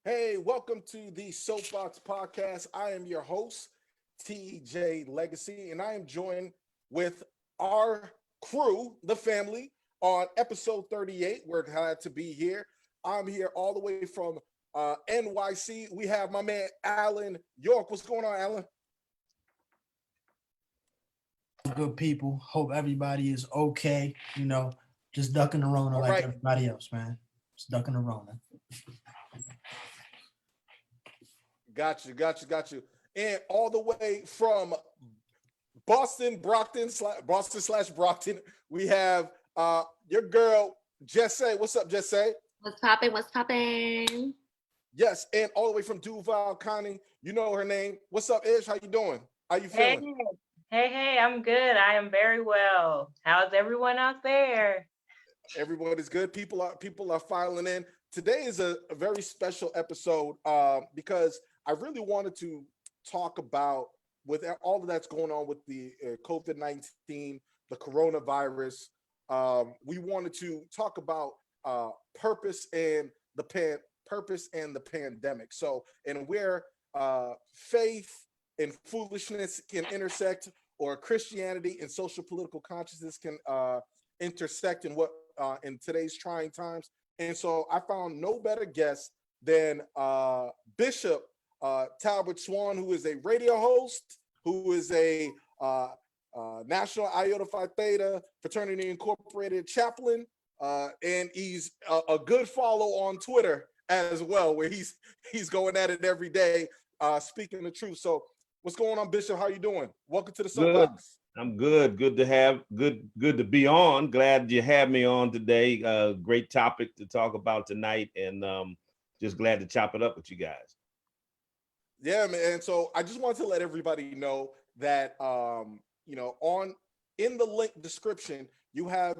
Hey, welcome to the Soapboxx Podcast. I am your host, TJ Legacy, and I am joined with our crew, the family, on episode 38. We're glad to be here. I'm here all the way from NYC. We have my man, Alan York. What's going on, Alan? Good people. Hope everybody is okay. Just ducking the Rona All like right. everybody else, man. Just ducking the Rona. Got you. And all the way from Boston slash Brockton, we have your girl, Jesse. What's up, Jesse? What's poppin'? What's poppin'? Yes, and all the way from Duval County, you know her name. What's up, Ish? How you doing? How you Hey, feeling? hey, I'm good. I am very well. How's everyone out there? Everyone is good. People are filing in. Today is a very special episode because I really wanted to talk about with all of that's going on with the COVID-19, the coronavirus. We wanted to talk about purpose and purpose and the pandemic. So, and where faith and foolishness can intersect, or Christianity and social political consciousness can intersect in today's trying times. And so I found no better guest than Bishop Talbert Swan, who is a radio host, who is a National Iota Phi Theta Fraternity Incorporated chaplain, and he's a good follow on Twitter as well, where he's going at it every day, speaking the truth. So, what's going on, Bishop? How you doing? Welcome to the Soapboxx. I'm good. Good to be on. Glad you had me on today. Great topic to talk about tonight, and just glad to chop it up with you guys. Yeah, man. And so I just wanted to let everybody know that in the link description, you are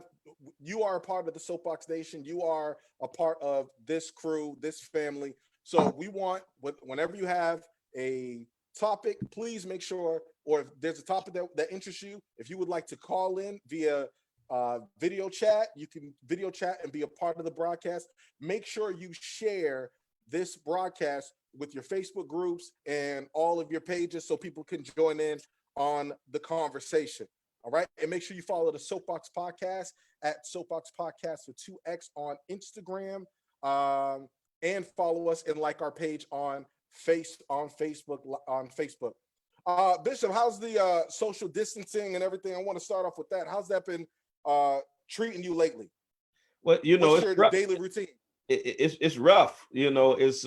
a part of the Soapboxx Nation. You are a part of this crew, this family. So we want, whenever you have a topic, please make sure, or if there's a topic that interests you, if you would like to call in via video chat, you can video chat and be a part of the broadcast. Make sure you share this broadcast with your Facebook groups and all of your pages so people can join in on the conversation. All right. And make sure you follow the Soapboxx Podcast at Soapboxx Podcast with 2X on Instagram. And follow us and like our page on Facebook. Bishop, how's the social distancing and everything? I want to start off with that. How's that been treating you lately? Well, what's it's your daily routine? It's rough. It's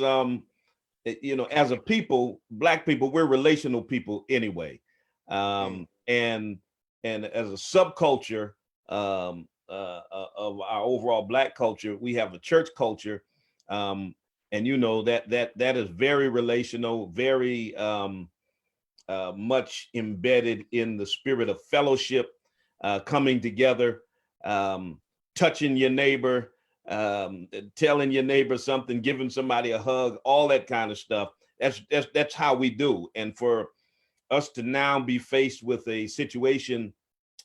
as a people, Black people, we're relational people anyway, and as a subculture of our overall Black culture, we have a church culture, and that is very relational, very much embedded in the spirit of fellowship, coming together, touching your neighbor, telling your neighbor something, giving somebody a hug, all that kind of stuff. That's how we do. And for us to now be faced with a situation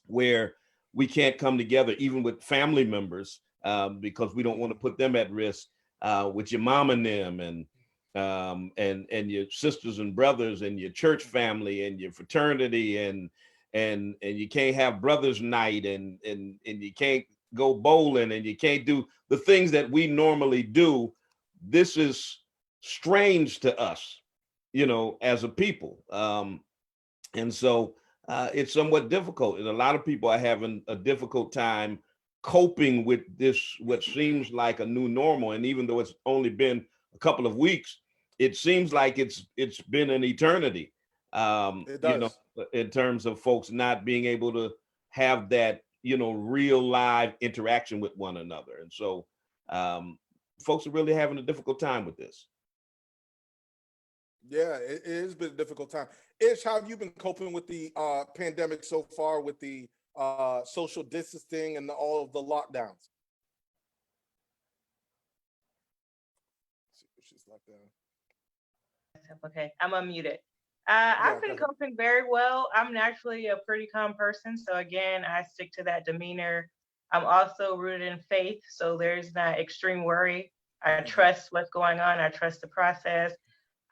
where we can't come together, even with family members, because we don't want to put them at risk, with your mom and them, and your sisters and brothers and your church family and your fraternity, and you can't have brothers night, and you can't go bowling, and you can't do the things that we normally do. This is strange to us, as a people. And so it's somewhat difficult. And a lot of people are having a difficult time coping with this, what seems like a new normal. And even though it's only been a couple of weeks, it seems like it's been an eternity, It does. in terms of folks not being able to have that, real live interaction with one another. And so folks are really having a difficult time with this. Yeah, it has been a difficult time. Ish, how have you been coping with the pandemic so far, with the social distancing and all of the lockdowns? She's locked down. Okay, I'm unmuted. Yeah, I've go been ahead. coping very well. I'm naturally a pretty calm person. So again, I stick to that demeanor. I'm also rooted in faith. So there's not extreme worry. I trust what's going on. I trust the process.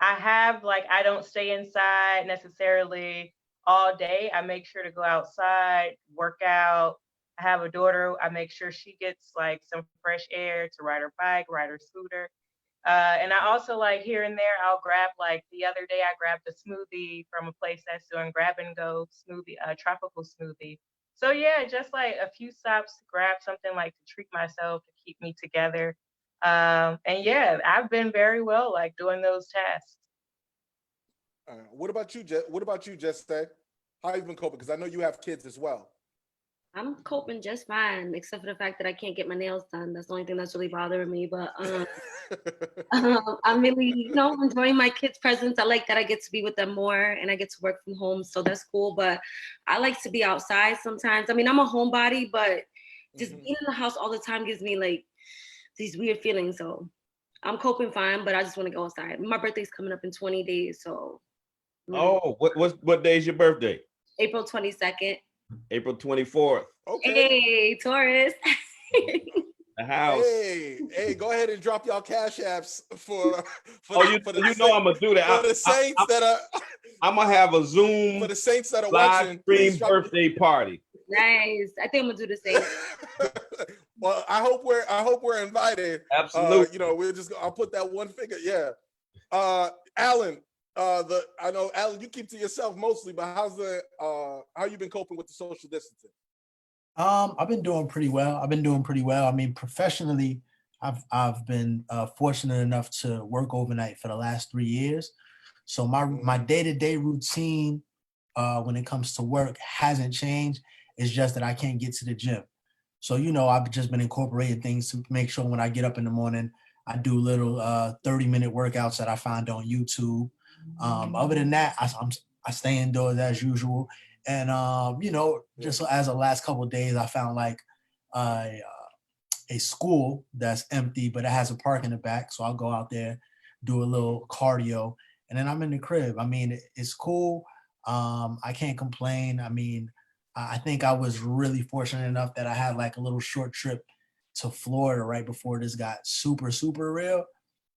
I don't stay inside necessarily all day. I make sure to go outside, work out. I have a daughter. I make sure she gets like some fresh air to ride her bike, ride her scooter. And I also like here and there, I'll grab like the other day, I grabbed a smoothie from a place that's doing grab and go smoothie, tropical smoothie. So yeah, just like a few stops to grab something like to treat myself to keep me together. And yeah, I've been very well like doing those tasks. What about you, What about you, Jesse? How you been coping? Because I know you have kids as well. I'm coping just fine, except for the fact that I can't get my nails done. That's the only thing that's really bothering me. But I'm really, enjoying my kids' presence. I like that I get to be with them more and I get to work from home. So that's cool. But I like to be outside sometimes. I mean, I'm a homebody, but just being in the house all the time gives me like these weird feelings. So I'm coping fine, but I just want to go outside. My birthday's coming up in 20 days. So. Oh, what day is your birthday? April 22nd. April 24th. Okay. Hey, Taurus. The house. Hey, go ahead and drop y'all cash apps for I'm gonna do that. For the saints that are I'm gonna have a Zoom for the saints that are live watching. stream birthday party. Nice. I think I'm gonna do the same. Well, I hope we're invited. Absolutely. I'll put that one figure. Yeah. Alan, I know Alan, you keep to yourself mostly, but how you been coping with the social distancing? I've been doing pretty well. I mean, professionally, I've been fortunate enough to work overnight for the last 3 years. So my day-to-day routine when it comes to work hasn't changed. It's just that I can't get to the gym. So, I've just been incorporating things to make sure when I get up in the morning, I do little 30-minute workouts that I find on YouTube. Other than that, I stay indoors as usual. And, just as the last couple of days, I found like a school that's empty, but it has a park in the back. So I'll go out there, do a little cardio, and then I'm in the crib. I mean, it's cool. I can't complain. I mean, I think I was really fortunate enough that I had like a little short trip to Florida right before this got super, super real.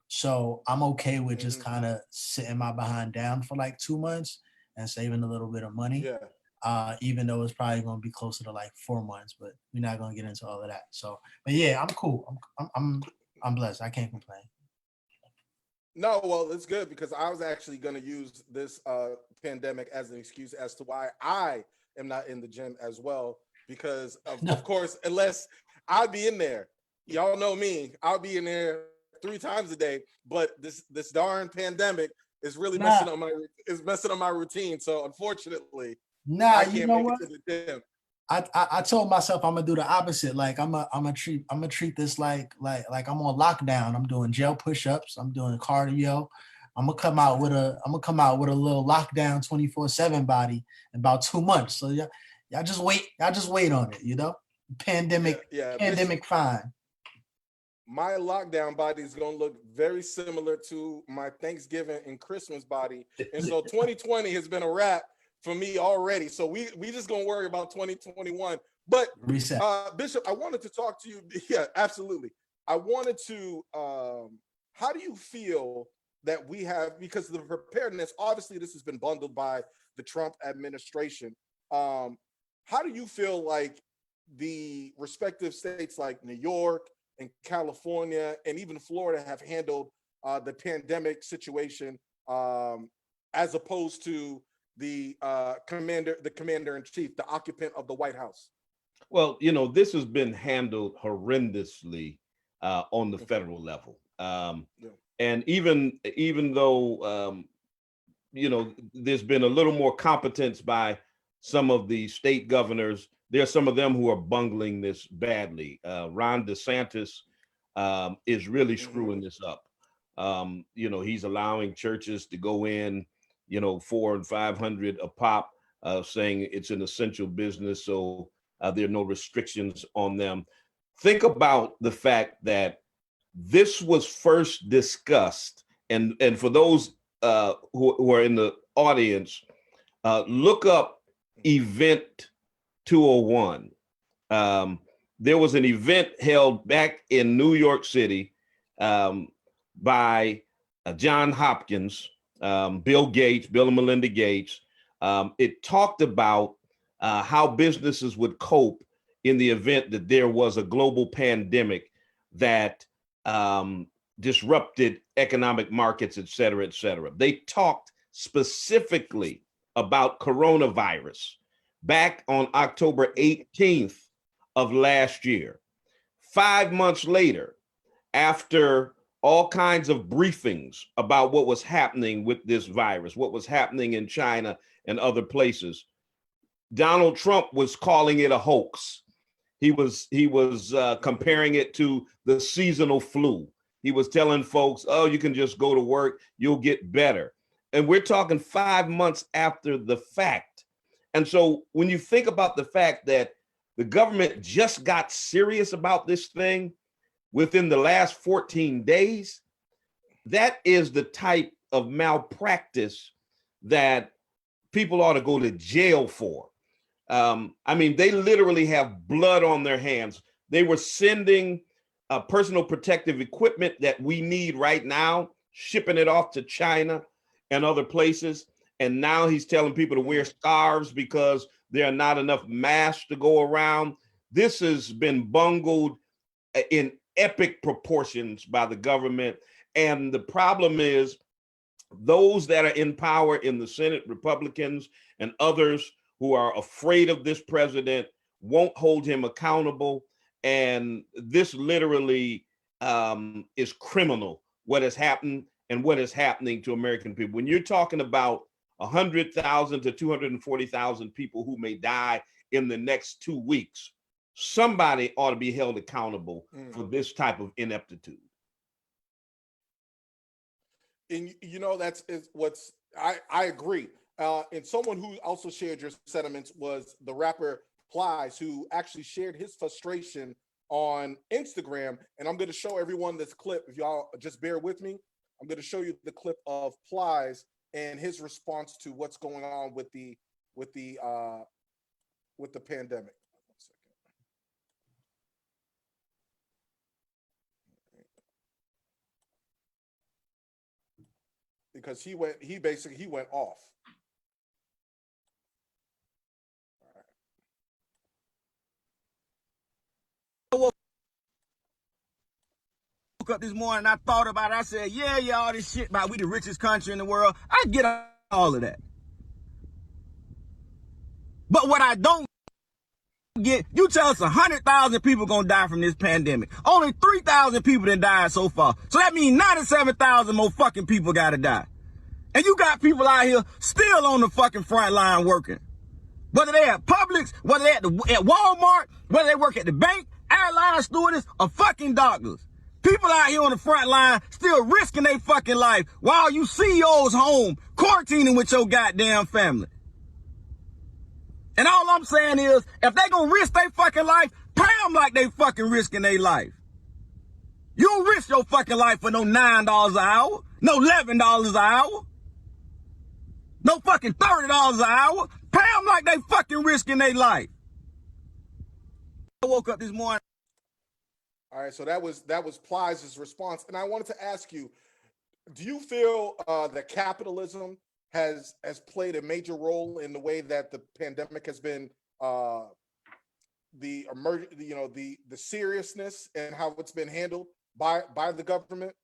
So I'm okay with just kind of sitting my behind down for like 2 months and saving a little bit of money. Yeah. Even though it's probably going to be closer to like 4 months, but we're not going to get into all of that. So, but yeah, I'm cool. I'm blessed. I can't complain. No, well, it's good because I was actually going to use this pandemic as an excuse as to why I am not in the gym as well. Because of course, unless I'll be in there, y'all know me, I'll be in there 3 times a day. But this darn pandemic is really messing up my routine. So unfortunately, I can't make it to the gym. I told myself I'm gonna do the opposite. Like I'm gonna treat this like I'm on lockdown. I'm doing gel push-ups. I'm doing cardio. I'm gonna come out with a little lockdown 24/7 body in about 2 months. So y'all just wait. Y'all just wait on it. Pandemic. Yeah, pandemic fine. My lockdown body is gonna look very similar to my Thanksgiving and Christmas body, and so 2020 has been a wrap for me already. So we just gonna worry about 2021. But reset. Bishop, I wanted to talk to you. Yeah, absolutely. I wanted to. How do you feel that we have, because the preparedness? Obviously, this has been bundled by the Trump administration. How do you feel like the respective states like New York and California and even Florida have handled the pandemic situation as opposed to the commander-in-chief, the occupant of the White House? Well, this has been handled horrendously on the federal level. And even though, there's been a little more competence by some of the state governors, there are some of them who are bungling this badly. Ron DeSantis is really screwing this up. He's allowing churches to go in, 400 and 500 a pop, saying it's an essential business, so there are no restrictions on them. Think about the fact that this was first discussed, and for those who are in the audience, look up Event 201. There was an event held back in New York City by John Hopkins, Bill Gates, Bill and Melinda Gates. It talked about how businesses would cope in the event that there was a global pandemic that disrupted economic markets, et cetera, et cetera. They talked specifically about coronavirus back on October 18th of last year. 5 months later, after all kinds of briefings about what was happening with this virus, what was happening in China and other places, Donald Trump was calling it a hoax. He was comparing it to the seasonal flu. He was telling folks, oh, you can just go to work, you'll get better. And we're talking 5 months after the fact. And so when you think about the fact that the government just got serious about this thing within the last 14 days, that is the type of malpractice that people ought to go to jail for. I mean, they literally have blood on their hands. They were sending personal protective equipment that we need right now, shipping it off to China and other places. And now he's telling people to wear scarves because there are not enough masks to go around. This has been bungled in epic proportions by the government. And the problem is those that are in power in the Senate, Republicans and others who are afraid of this president, won't hold him accountable. And this literally is criminal, what has happened and what is happening to American people. When you're talking about 100,000 to 240,000 people who may die in the next 2 weeks, somebody ought to be held accountable for this type of ineptitude. And you know, I agree. And someone who also shared your sentiments was the rapper Plies, who actually shared his frustration on Instagram. And I'm going to show everyone this clip. If y'all just bear with me, I'm going to show you the clip of Plies and his response to what's going on with the pandemic. Because he went off. Woke up this morning, I thought about it. I said, yeah, all this shit about we the richest country in the world. I get all of that. But what I don't get, you tell us 100,000 people gonna die from this pandemic. Only 3,000 people done died so far. So that means 97,000 more fucking people gotta die. And you got people out here still on the fucking front line working. Whether they at Publix, whether they at Walmart, whether they work at the bank, airline stewardess, or fucking doctors. People out here on the front line still risking their fucking life while you CEOs home quarantining with your goddamn family. And all I'm saying is, if they gonna risk their fucking life, pay them like they fucking risking their life. You don't risk your fucking life for no $9 an hour, no $11 an hour, no fucking $30 an hour. Pay them like they fucking risking their life. I woke up this morning. All right, so that was Plies' response, and I wanted to ask you: do you feel that capitalism has played a major role in the way that the pandemic has been the seriousness and how it's been handled by the government?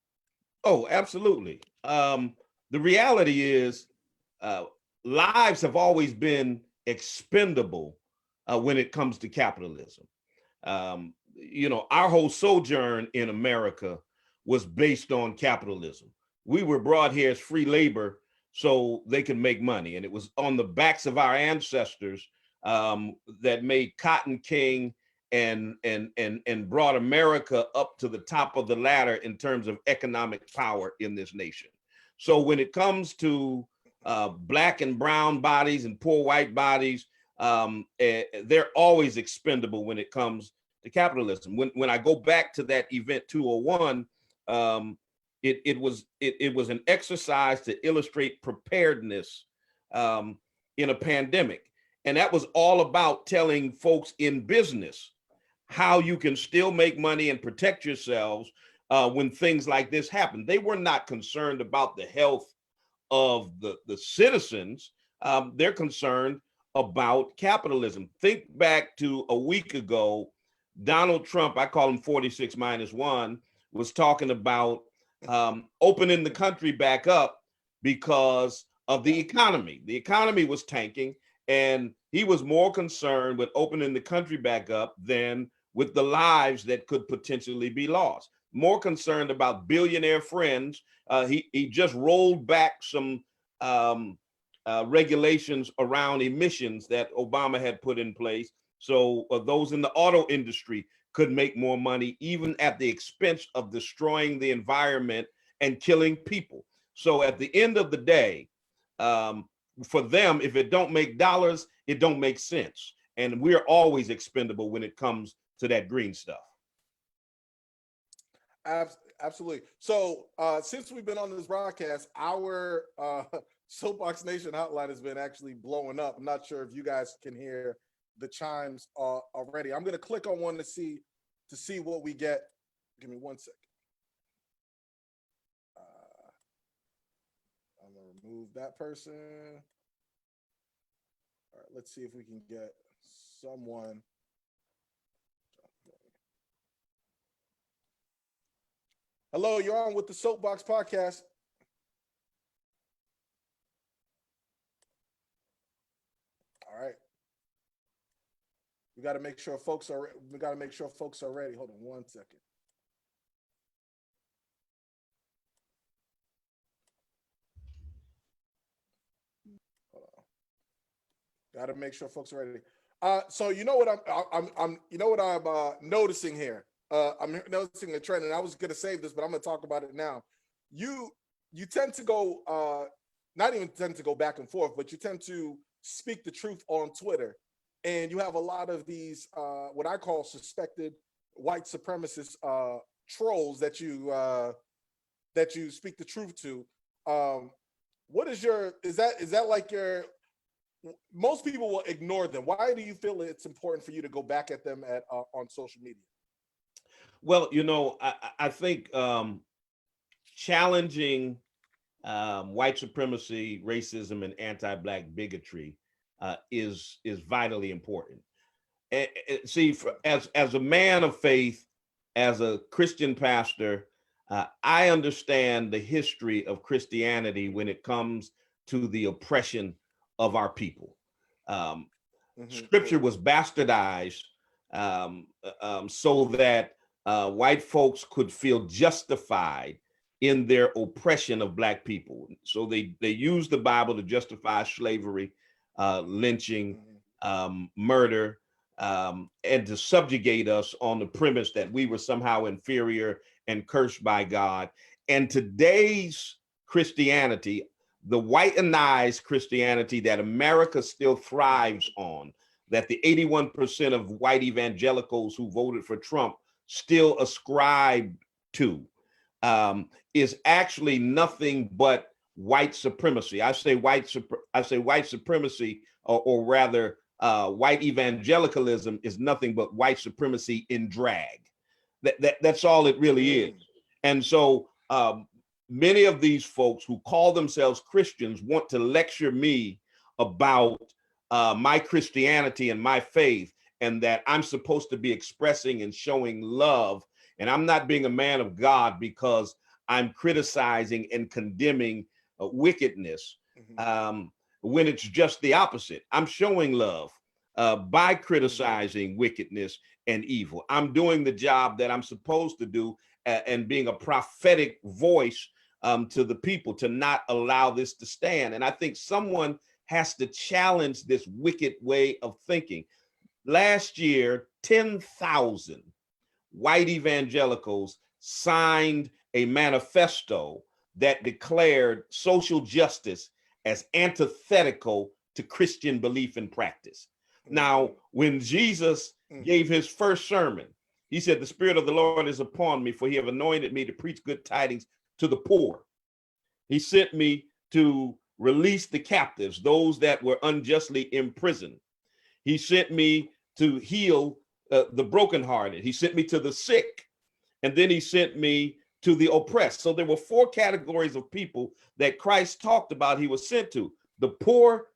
Oh, absolutely. The reality is, lives have always been expendable when it comes to capitalism. Our whole sojourn in America was based on capitalism. We were brought here as free labor so they could make money. And it was on the backs of our ancestors that made cotton king and brought America up to the top of the ladder in terms of economic power in this nation. So when it comes to black and brown bodies and poor white bodies, they're always expendable when it comes to capitalism. When I go back to that event 201, it was an exercise to illustrate preparedness in a pandemic. And that was all about telling folks in business how you can still make money and protect yourselves when things like this happen. They were not concerned about the health of the citizens. They're concerned about capitalism. Think back to a week ago, Donald Trump, I call him 46-1, was talking about opening the country back up because of the economy. The economy was tanking, and he was more concerned with opening the country back up than with the lives that could potentially be lost. More concerned about billionaire friends. He just rolled back some regulations around emissions that Obama had put in place. So those in the auto industry could make more money, even at the expense of destroying the environment and killing people. So at the end of the day, for them, if it don't make dollars, it don't make sense. And we're always expendable when it comes to that green stuff. Absolutely. So since we've been on this broadcast, our Soapboxx Nation hotline has been actually blowing up. I'm not sure if you guys can hear the chimes already. I'm going to click on one to see what we get. Give me 1 second. I'm going to remove that person. All right, let's see if we can get someone. Hello, you're on with the Soapboxx podcast. All right. We got to make sure folks are ready. Hold on 1 second. Hold on. Got to make sure folks are ready. So you know what I'm noticing here. I'm noticing a trend, and I was going to save this, but I'm going to talk about it now. You tend to go, not even tend to go back and forth, but you tend to speak the truth on Twitter. And you have a lot of these, what I call suspected white supremacist trolls that you speak the truth to. What is that like your, most people will ignore them. Why do you feel it's important for you to go back at them on social media? Well, I think challenging white supremacy, racism, and anti-Black bigotry is vitally important. And see, as a man of faith, as a Christian pastor, I understand the history of Christianity when it comes to the oppression of our people. Scripture was bastardized so that white folks could feel justified in their oppression of Black people. So they used the Bible to justify slavery, lynching, murder, and to subjugate us on the premise that we were somehow inferior and cursed by God. And today's Christianity, the whitenized Christianity that America still thrives on, that the 81% of white evangelicals who voted for Trump still ascribe to, is actually nothing but white supremacy. I say white supremacy, or rather, white evangelicalism is nothing but white supremacy in drag. That's all it really is. And so many of these folks who call themselves Christians want to lecture me about my Christianity and my faith, and that I'm supposed to be expressing and showing love. And I'm not being a man of God because I'm criticizing and condemning wickedness, when it's just the opposite. I'm showing love by criticizing wickedness and evil. I'm doing the job that I'm supposed to do, and being a prophetic voice to the people to not allow this to stand. And I think someone has to challenge this wicked way of thinking. Last year, 10,000 white evangelicals signed a manifesto that declared social justice as antithetical to Christian belief and practice. Now, when Jesus gave his first sermon, he said, "The Spirit of the Lord is upon me, for he have anointed me to preach good tidings to the poor. He sent me to release the captives, those that were unjustly imprisoned. He sent me to heal the brokenhearted. He sent me to the sick and then he sent me to the oppressed. So there were 4 categories of people that Christ talked about he was sent to: the poor,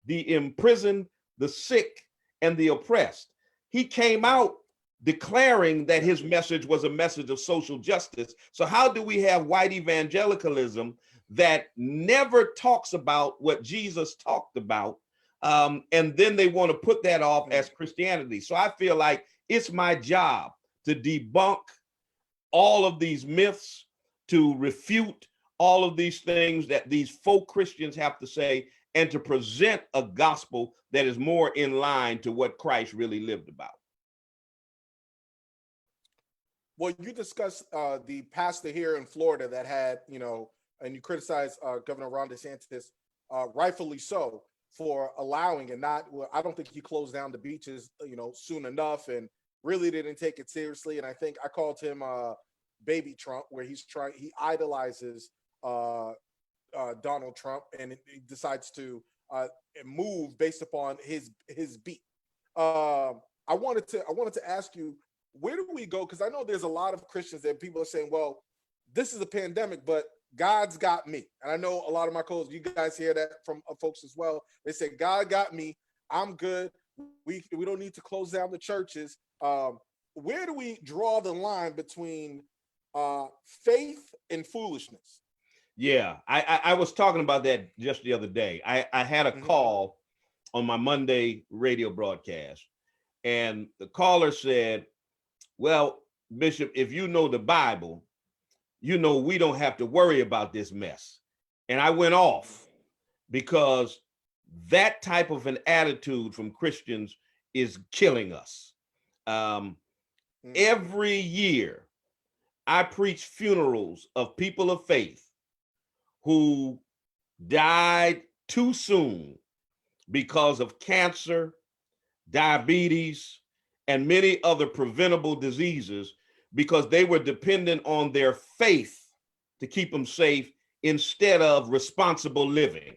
the imprisoned, the sick, and the oppressed. He came out declaring that his message was a message of social justice. So how do we have white evangelicalism that never talks about what Jesus talked about? And then they want to put that off as Christianity. So I feel like it's my job to debunk all of these myths, to refute all of these things that these faux Christians have to say, and to present a gospel that is more in line to what Christ really lived about. Well, you discussed the pastor here in Florida that had, and you criticized Governor Ron DeSantis, rightfully so, for allowing and not. Well, I don't think he closed down the beaches, soon enough, and really didn't take it seriously. And I think I called him Baby Trump, where he idolizes Donald Trump, and he decides to move based upon his beat. I wanted to ask you, where do we go? Because I know there's a lot of Christians that people are saying, well, this is a pandemic, but God's got me. And I know a lot of my co-hosts, you guys hear that from folks as well. They say, God got me. I'm good. We don't need to close down the churches. Where do we draw the line between faith and foolishness? Yeah, I was talking about that just the other day. I had a call on my Monday radio broadcast, and the caller said, well, Bishop, if you know the Bible, we don't have to worry about this mess. And I went off, because that type of an attitude from Christians is killing us. Every year, I preach funerals of people of faith who died too soon because of cancer, diabetes, and many other preventable diseases, because they were dependent on their faith to keep them safe instead of responsible living.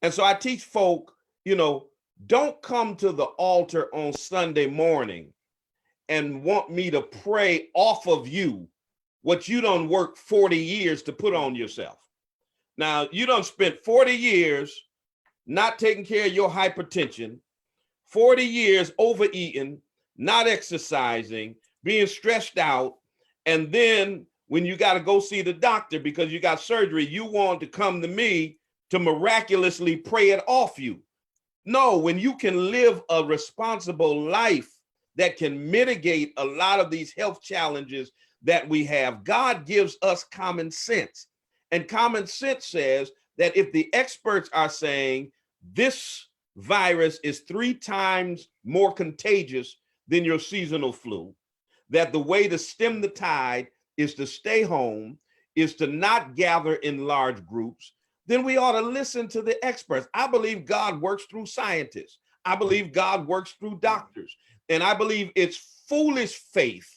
And so I teach folk, don't come to the altar on Sunday morning and want me to pray off of you what you done worked 40 years to put on yourself. Now, you done spent 40 years not taking care of your hypertension, 40 years overeating, not exercising, being stressed out. And then when you got to go see the doctor because you got surgery, you want to come to me to miraculously pray it off you. No, when you can live a responsible life that can mitigate a lot of these health challenges that we have, God gives us common sense. And common sense says that if the experts are saying this virus is 3 times more contagious than your seasonal flu, that the way to stem the tide is to stay home, is to not gather in large groups, then we ought to listen to the experts. I believe God works through scientists. I believe God works through doctors. And I believe it's foolish faith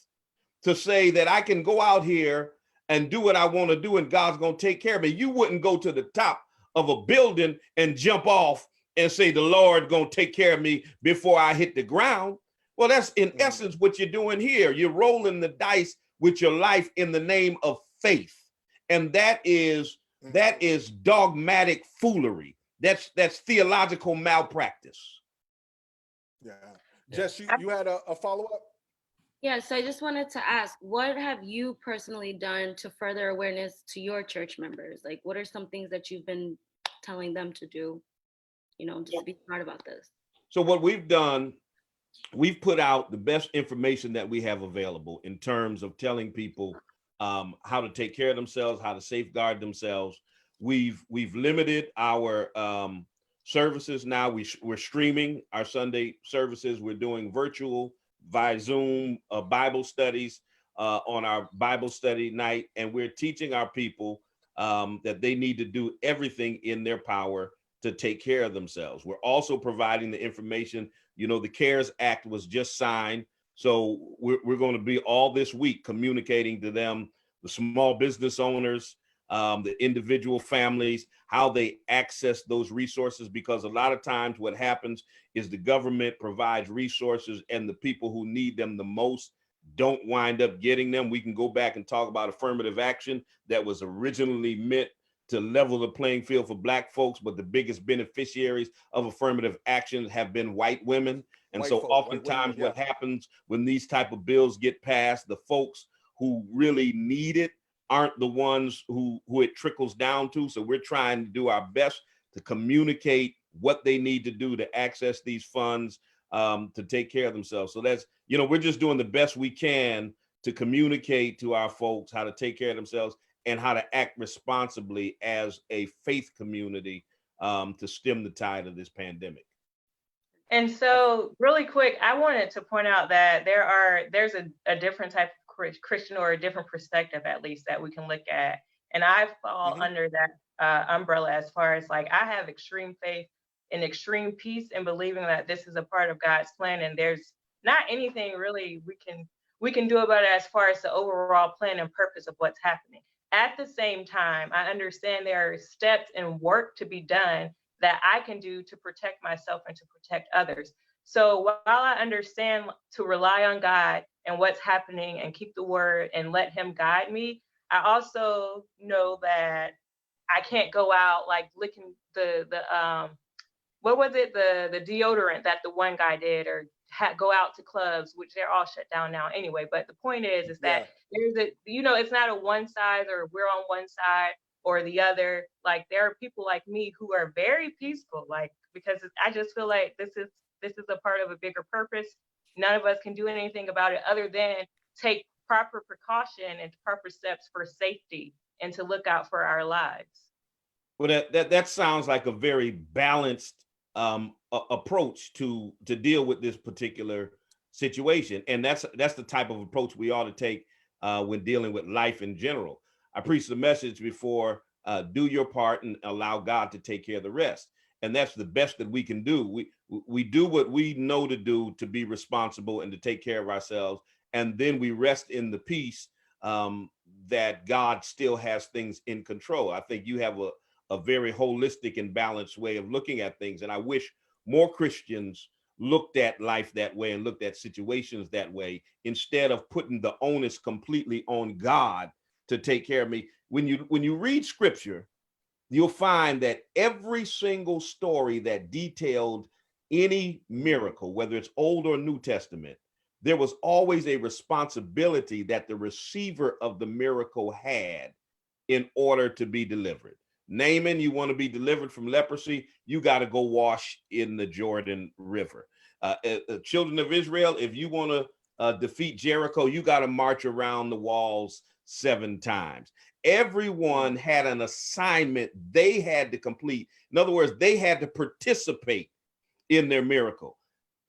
to say that I can go out here and do what I want to do and God's going to take care of me. You wouldn't go to the top of a building and jump off and say the Lord going to take care of me before I hit the ground. Well, that's in essence what you're doing here. You're rolling the dice with your life in the name of faith. And that is dogmatic foolery. That's theological malpractice. Yeah. Jess, you had a follow-up? Yeah, so I just wanted to ask, what have you personally done to further awareness to your church members? Like, what are some things that you've been telling them to do, just be smart about this? So what we've done, we've put out the best information that we have available in terms of telling people how to take care of themselves, how to safeguard themselves. We've limited our services now. We're streaming our Sunday services. We're doing virtual via Zoom Bible studies on our Bible study night, and we're teaching our people that they need to do everything in their power to take care of themselves. We're also providing the information. The CARES Act was just signed, so we're going to be all this week communicating to them, the small business owners, the individual families, how they access those resources, because a lot of times what happens is the government provides resources and the people who need them the most don't wind up getting them. We can go back and talk about affirmative action that was originally meant to level the playing field for Black folks, but the biggest beneficiaries of affirmative action have been white women. And White so folk, oftentimes what happens when these type of bills get passed, the folks who really need it aren't the ones who it trickles down to. So we're trying to do our best to communicate what they need to do to access these funds, to take care of themselves. So that's, you know, we're just doing the best we can to communicate to our folks how to take care of themselves and how to act responsibly as a faith community, to stem the tide of this pandemic. And so really quick, I wanted to point out that there's a different type of Christian, or a different perspective, at least, that we can look at. And I fall under that umbrella, as far as like, I have extreme faith and extreme peace in believing that this is a part of God's plan, and there's not anything really we can do about it as far as the overall plan and purpose of what's happening. At the same time, I understand there are steps and work to be done that I can do to protect myself and to protect others. So while I understand to rely on God and what's happening and keep the word and let him guide me, I also know that I can't go out like licking the what was it, the deodorant that the one guy did, or go out to clubs, which they're all shut down now anyway. But the point is that there's a, you know, it's not a one side, or we're on one side or the other. Like, there are people like me who are very peaceful, like, because I just feel like this is a part of a bigger purpose. None of us can do anything about it other than take proper precaution and proper steps for safety and to look out for our lives. Well, that sounds like a very balanced approach to deal with this particular situation, and that's the type of approach we ought to take when dealing with life in general. I preached the message before: do your part and allow God to take care of the rest, and that's the best that we can do. We do what we know to do to be responsible and to take care of ourselves, and then we rest in the peace that God still has things in control. I think you have a very holistic and balanced way of looking at things. And I wish more Christians looked at life that way and looked at situations that way, instead of putting the onus completely on God to take care of me. When you read scripture, you'll find that every single story that detailed any miracle, whether it's Old or New Testament, there was always a responsibility that the receiver of the miracle had in order to be delivered. Naaman, you want to be delivered from leprosy, you got to go wash in the Jordan River. Children of Israel, if you want to defeat Jericho, you got to march around the walls 7 times. Everyone had an assignment they had to complete. In other words, they had to participate in their miracle.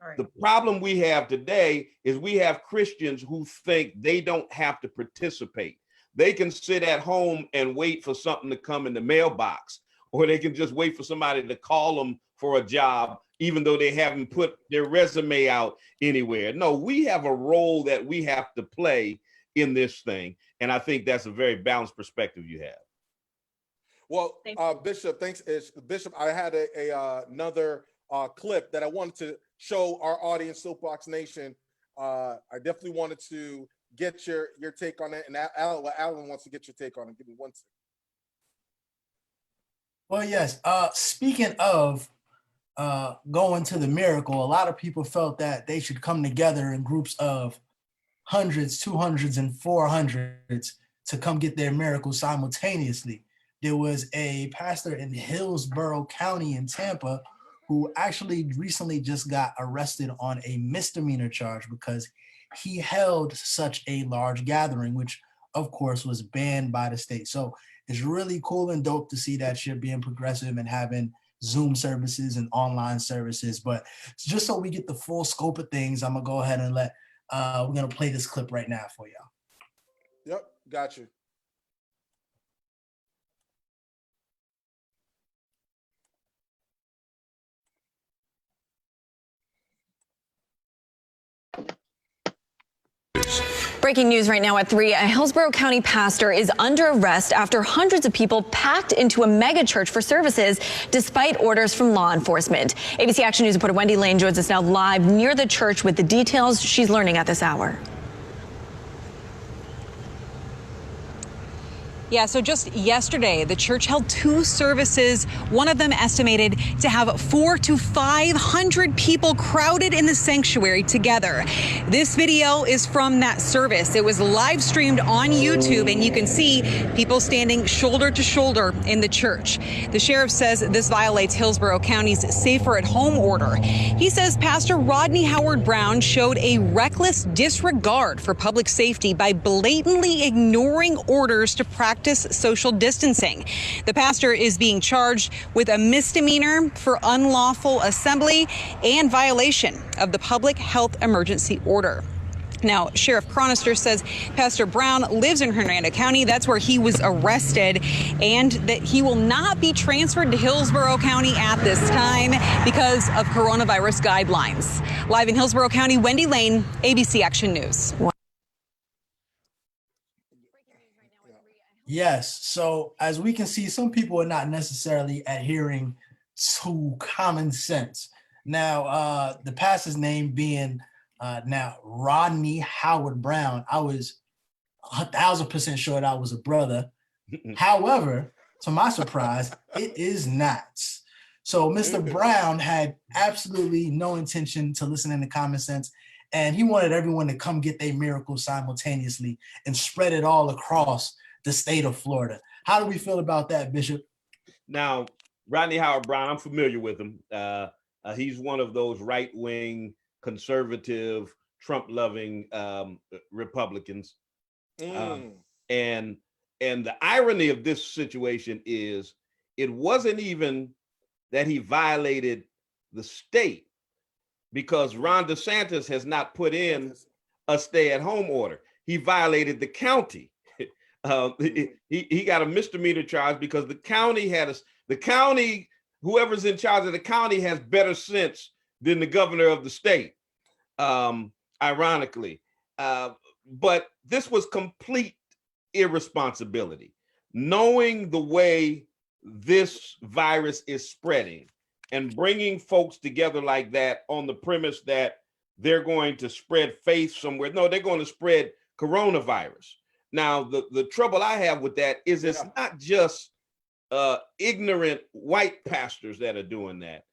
Right. The problem we have today is we have Christians who think they don't have to participate. They can sit at home and wait for something to come in the mailbox, or they can just wait for somebody to call them for a job, even though they haven't put their resume out anywhere. No, we have a role that we have to play in this thing. And I think that's a very balanced perspective you have. Well, Bishop, thanks. Bishop, I had another clip that I wanted to show our audience, Soapboxx Nation. I definitely wanted to get your take on it, and Alan wants to get your take on it. Give me 1 second. Well, yes. Speaking of going to the miracle, a lot of people felt that they should come together in groups of hundreds, 200s, and 400s to come get their miracle simultaneously. There was a pastor in Hillsborough County in Tampa who actually recently just got arrested on a misdemeanor charge because he held such a large gathering, which of course was banned by the state. So it's really cool and dope to see that shit being progressive and having Zoom services and online services. But just so we get the full scope of things, I'm gonna go ahead and we're gonna play this clip right now for y'all. Yep, got you. Breaking news right now at 3, a Hillsborough County pastor is under arrest after hundreds of people packed into a mega church for services despite orders from law enforcement. ABC Action News reporter Wendy Lane joins us now live near the church with the details she's learning at this hour. Yeah, so just yesterday, the church held 2 services, one of them estimated to have 400 to 500 people crowded in the sanctuary together. This video is from that service. It was live streamed on YouTube, and you can see people standing shoulder to shoulder in the church. The sheriff says this violates Hillsborough County's Safer at Home order. He says Pastor Rodney Howard-Browne showed a reckless disregard for public safety by blatantly ignoring orders to practice social distancing. The pastor is being charged with a misdemeanor for unlawful assembly and violation of the public health emergency order. Now, Sheriff Chronister says Pastor Brown lives in Hernando County. That's where he was arrested, and that he will not be transferred to Hillsborough County at this time because of coronavirus guidelines. Live in Hillsborough County, Wendy Lane, ABC Action News. Yes. So as we can see, some people are not necessarily adhering to common sense. Now, the pastor's name being now Rodney Howard-Browne, I was 1,000% sure that was a brother. However, to my surprise, it is not. So Mr. Brown had absolutely no intention to listen to common sense, and he wanted everyone to come get their miracle simultaneously and spread it all across the state of Florida. How do we feel about that, Bishop? Now, Rodney Howard-Browne, I'm familiar with him. He's one of those right-wing, conservative, Trump-loving Republicans. And the irony of this situation is it wasn't even that he violated the state, because Ron DeSantis has not put in a stay-at-home order. He violated the county. He got a misdemeanor charge because the county, whoever's in charge of the county has better sense than the governor of the state, ironically. But this was complete irresponsibility. Knowing the way this virus is spreading and bringing folks together like that on the premise that they're going to spread faith somewhere. No, they're going to spread coronavirus. Now, the trouble I have with that is it's not just ignorant white pastors that are doing that.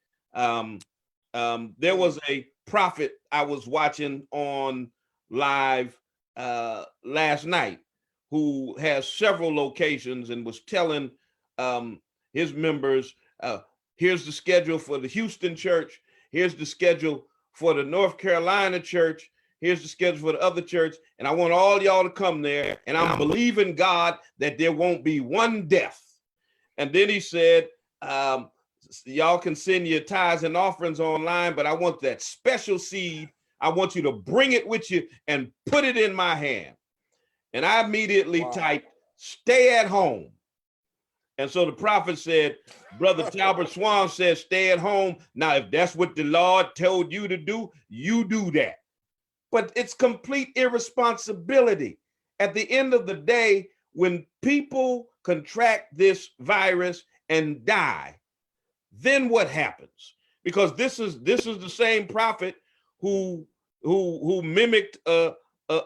There was a prophet I was watching on live last night who has several locations and was telling his members, here's the schedule for the Houston church, here's the schedule for the North Carolina church, here's the schedule for the other church, and I want all y'all to come there, and I'm believing God that there won't be one death. And then he said, y'all can send your tithes and offerings online, but I want that special seed. I want you to bring it with you and put it in my hand. And I immediately typed, stay at home. And so the prophet said, Brother Talbert Swan says, stay at home. Now, if that's what the Lord told you to do, you do that. But it's complete irresponsibility. At the end of the day, when people contract this virus and die, then what happens? Because this is the same prophet who mimicked a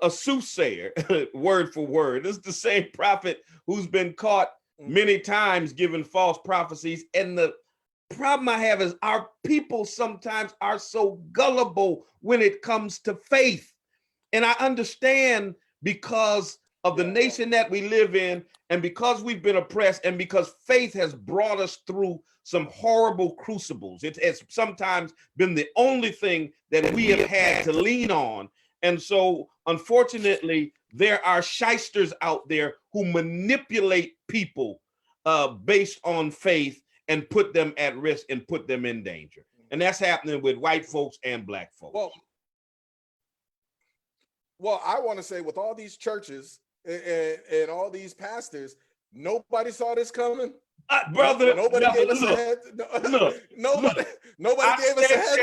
soothsayer, word for word. This is the same prophet who's been caught many times giving false prophecies. And the problem I have is our people sometimes are so gullible when it comes to faith. And I understand because of the nation that we live in, and because we've been oppressed, and because faith has brought us through some horrible crucibles. It has sometimes been the only thing that we have had to lean on. And so, unfortunately, there are shysters out there who manipulate people based on faith and put them at risk and put them in danger. And that's happening with white folks and black folks. Well, I want to say with all these churches and all these pastors, nobody saw this coming. Brother, nobody gave us a heads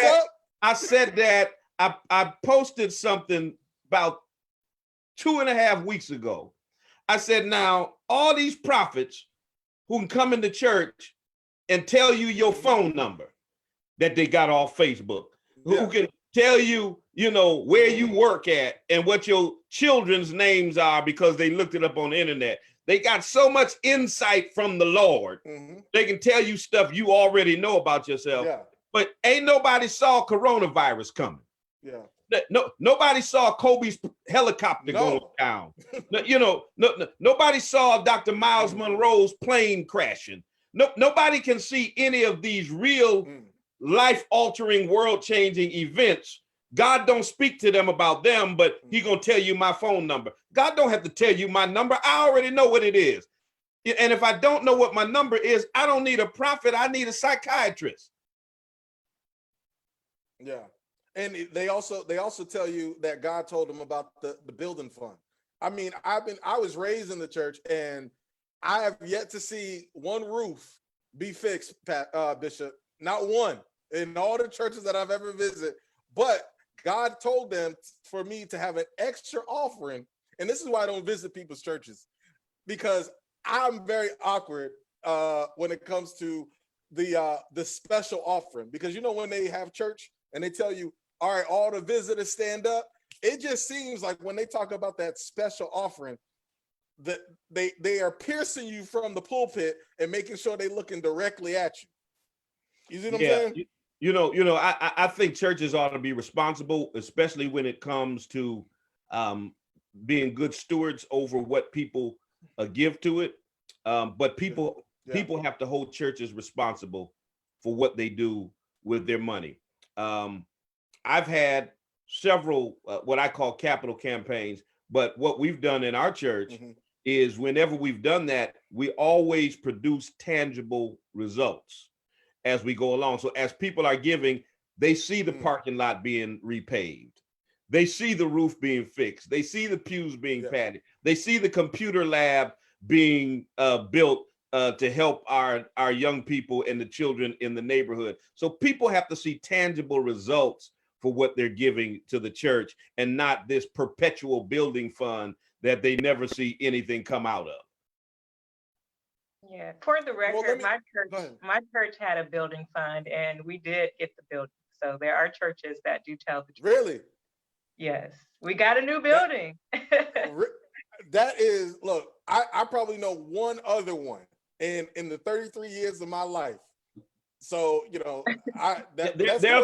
up. I said that I posted something about 2.5 weeks ago. I said, now, all these prophets who can come into church and tell you your phone number that they got off Facebook, who can tell you, where you work at and what your children's names are because they looked it up on the internet. They got so much insight from the Lord. They can tell you stuff you already know about yourself. Yeah. But ain't nobody saw coronavirus coming. Yeah. Nobody saw Kobe's helicopter going down. Nobody saw Dr. Miles Monroe's plane crashing. Nobody can see any of these real life-altering, world-changing events. God don't speak to them about them, but he gonna tell you my phone number. God don't have to tell you my number. I already know what it is. And if I don't know what my number is, I don't need a prophet. I need a psychiatrist. Yeah. And they also tell you that God told them about the building fund. I mean, I was raised in the church, and I have yet to see one roof be fixed, Bishop. Not one in all the churches that I've ever visited. But God told them for me to have an extra offering. And this is why I don't visit people's churches, because I'm very awkward when it comes to the special offering. Because when they have church and they tell you, all right, all the visitors stand up, it just seems like when they talk about that special offering, that they are piercing you from the pulpit and making sure they're looking directly at you. You see what I'm saying? I think churches ought to be responsible, especially when it comes to being good stewards over what people give to it. But people have to hold churches responsible for what they do with their money. I've had several what I call capital campaigns, but what we've done in our church is whenever we've done that, we always produce tangible results as we go along. So as people are giving, they see the parking lot being repaved. They see the roof being fixed. They see the pews being padded. They see the computer lab being built to help our young people and the children in the neighborhood. So people have to see tangible results for what they're giving to the church, and not this perpetual building fund that they never see anything come out of. Yeah, for the record, my church had a building fund, and we did get the building. So there are churches that do tell the truth. Really? Yes, we got a new building. That is, look, I probably know one other one in the 33 years of my life. So, there are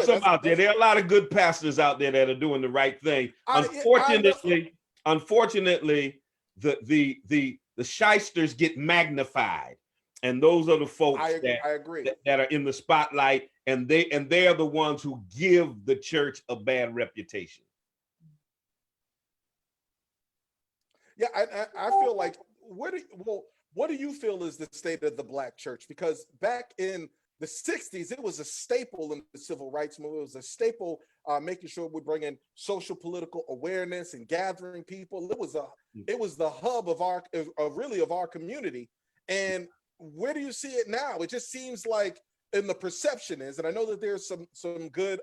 some out there. There are a lot of good pastors out there that are doing the right thing. Unfortunately, the shysters get magnified, and those are the folks that are in the spotlight, and they are the ones who give the church a bad reputation. Yeah, I feel like what do you feel is the state of the Black church? Because back in the 60s, it was a staple in the civil rights movement. It was a staple making sure we bring in social political awareness and gathering people. It was the hub of our community. And where do you see it now? It just seems like, and the perception is, and I know that there's some good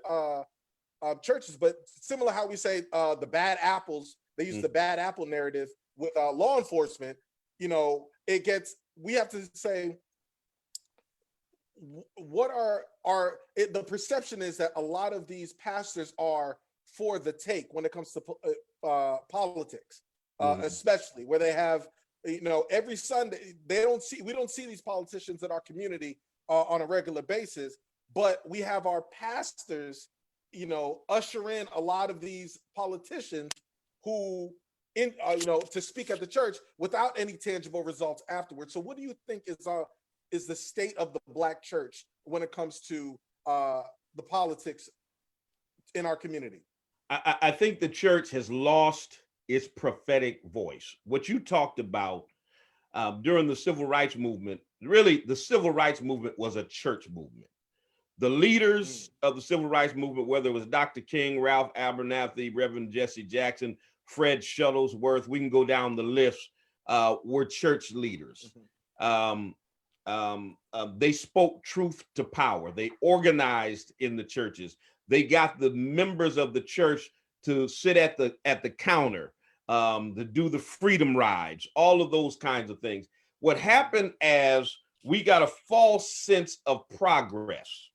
churches, but similar how we say the bad apples, they use the bad apple narrative with law enforcement. We have to say, what the perception is that a lot of these pastors are for the take when it comes to politics, especially where they have, every Sunday, we don't see these politicians in our community on a regular basis, but we have our pastors, usher in a lot of these politicians who to speak at the church without any tangible results afterwards. So what do you think is the state of the Black church when it comes to the politics in our community? I think the church has lost its prophetic voice. What you talked about during the civil rights movement, really the civil rights movement was a church movement. The leaders of the civil rights movement, whether it was Dr. King, Ralph Abernathy, Reverend Jesse Jackson, Fred Shuttlesworth, we can go down the list, were church leaders. They spoke truth to power. They organized in the churches. They got the members of the church to sit at the counter, to do the freedom rides, all of those kinds of things. What happened as we got a false sense of progress,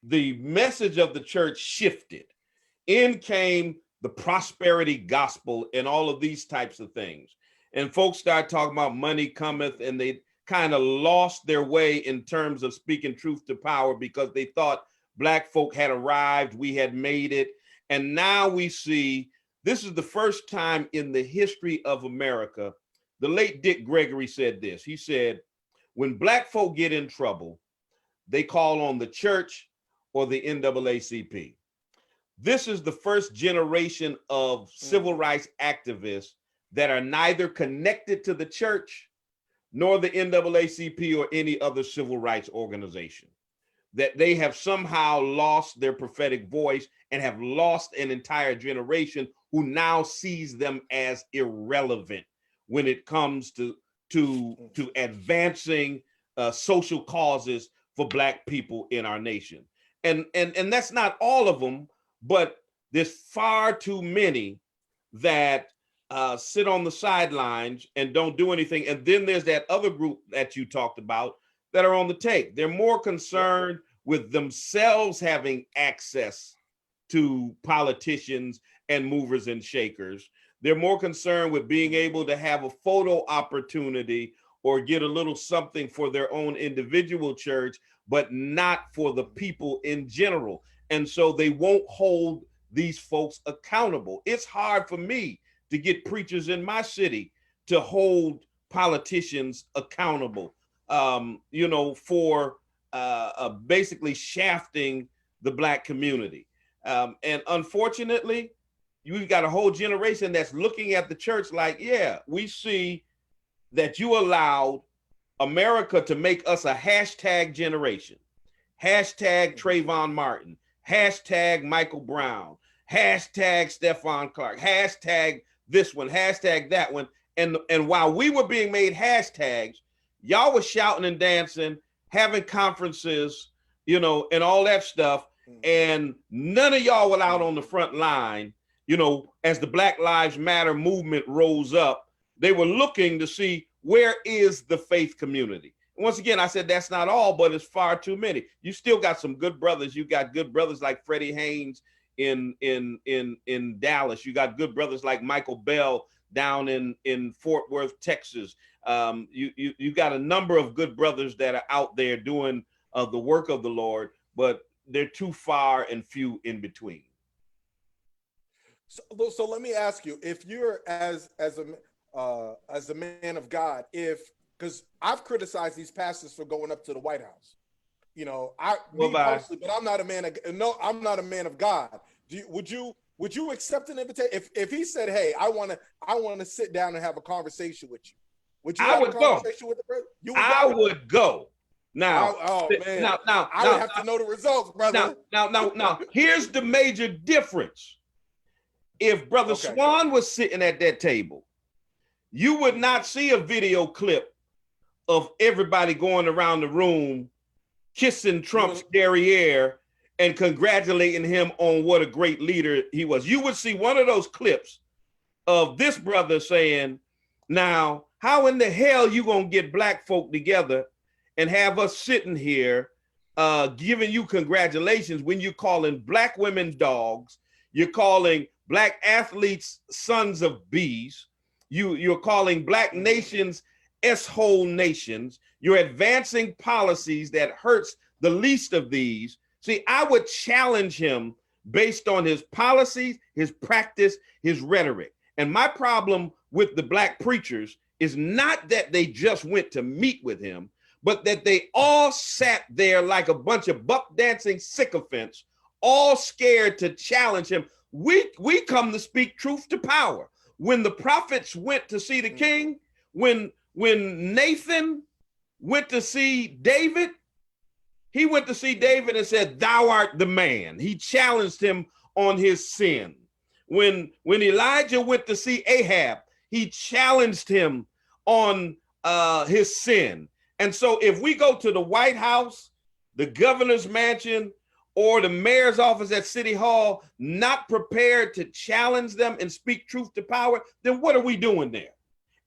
the message of the church shifted. In came the prosperity gospel and all of these types of things. and folks start talking about money cometh, and they kind of lost their way in terms of speaking truth to power because they thought Black folk had arrived, we had made it. And now we see this is the first time in the history of America. The late Dick Gregory said this. He said, when Black folk get in trouble, they call on the church or the NAACP. This is the first generation of civil rights activists that are neither connected to the church nor the NAACP or any other civil rights organization. That they have somehow lost their prophetic voice and have lost an entire generation who now sees them as irrelevant when it comes to advancing social causes for Black people in our nation. And that's not all of them, but there's far too many that sit on the sidelines and don't do anything. And then there's that other group that you talked about that are on the take. They're more concerned with themselves having access to politicians and movers and shakers. They're more concerned with being able to have a photo opportunity or get a little something for their own individual church, but not for the people in general. And so they won't hold these folks accountable. It's hard for me to get preachers in my city to hold politicians accountable, for basically shafting the Black community. And unfortunately, you've got a whole generation that's looking at the church like, yeah, we see that you allowed America to make us a hashtag generation, hashtag Trayvon Martin, hashtag Michael Brown, hashtag Stephon Clark, hashtag this one, hashtag that one. And while we were being made hashtags, y'all was shouting and dancing, having conferences, and all that stuff. And none of y'all were out on the front line, as the Black Lives Matter movement rose up. They were looking to see where is the faith community. And once again, I said that's not all, but it's far too many. You still got some good brothers. You got good brothers like Freddie Haynes in Dallas. You got good brothers like Michael Bell down in Fort Worth, Texas. You got a number of good brothers that are out there doing the work of the Lord, but they're too far and few in between. So let me ask you, if you're as a man of God, because I've criticized these pastors for going up to the White House, personally, but I'm not a man of God. Would you accept an invitation if he said, "Hey, I want to sit down and have a conversation with you"? Would you have a conversation with the president? I would go. Now, man. Now, I would have to know the results, brother. Now, here's the major difference. If Brother Swan was sitting at that table, you would not see a video clip of everybody going around the room kissing Trump's derriere and congratulating him on what a great leader he was. You would see one of those clips of this brother saying, now, how in the hell you gonna get Black folk together and have us sitting here giving you congratulations when you're calling Black women dogs, you're calling Black athletes sons of bees, you're calling Black nations S-hole nations, you're advancing policies that hurts the least of these. See, I would challenge him based on his policies, his practice, his rhetoric. And my problem with the Black preachers is not that they just went to meet with him, but that they all sat there like a bunch of buck dancing sycophants, all scared to challenge him. We come to speak truth to power. When the prophets went to see the king, when Nathan went to see David, he went to see David and said, "Thou art the man." He challenged him on his sin. When Elijah went to see Ahab, he challenged him on his sin. And so if we go to the White House, the governor's mansion, or the mayor's office at City Hall, not prepared to challenge them and speak truth to power, then what are we doing there?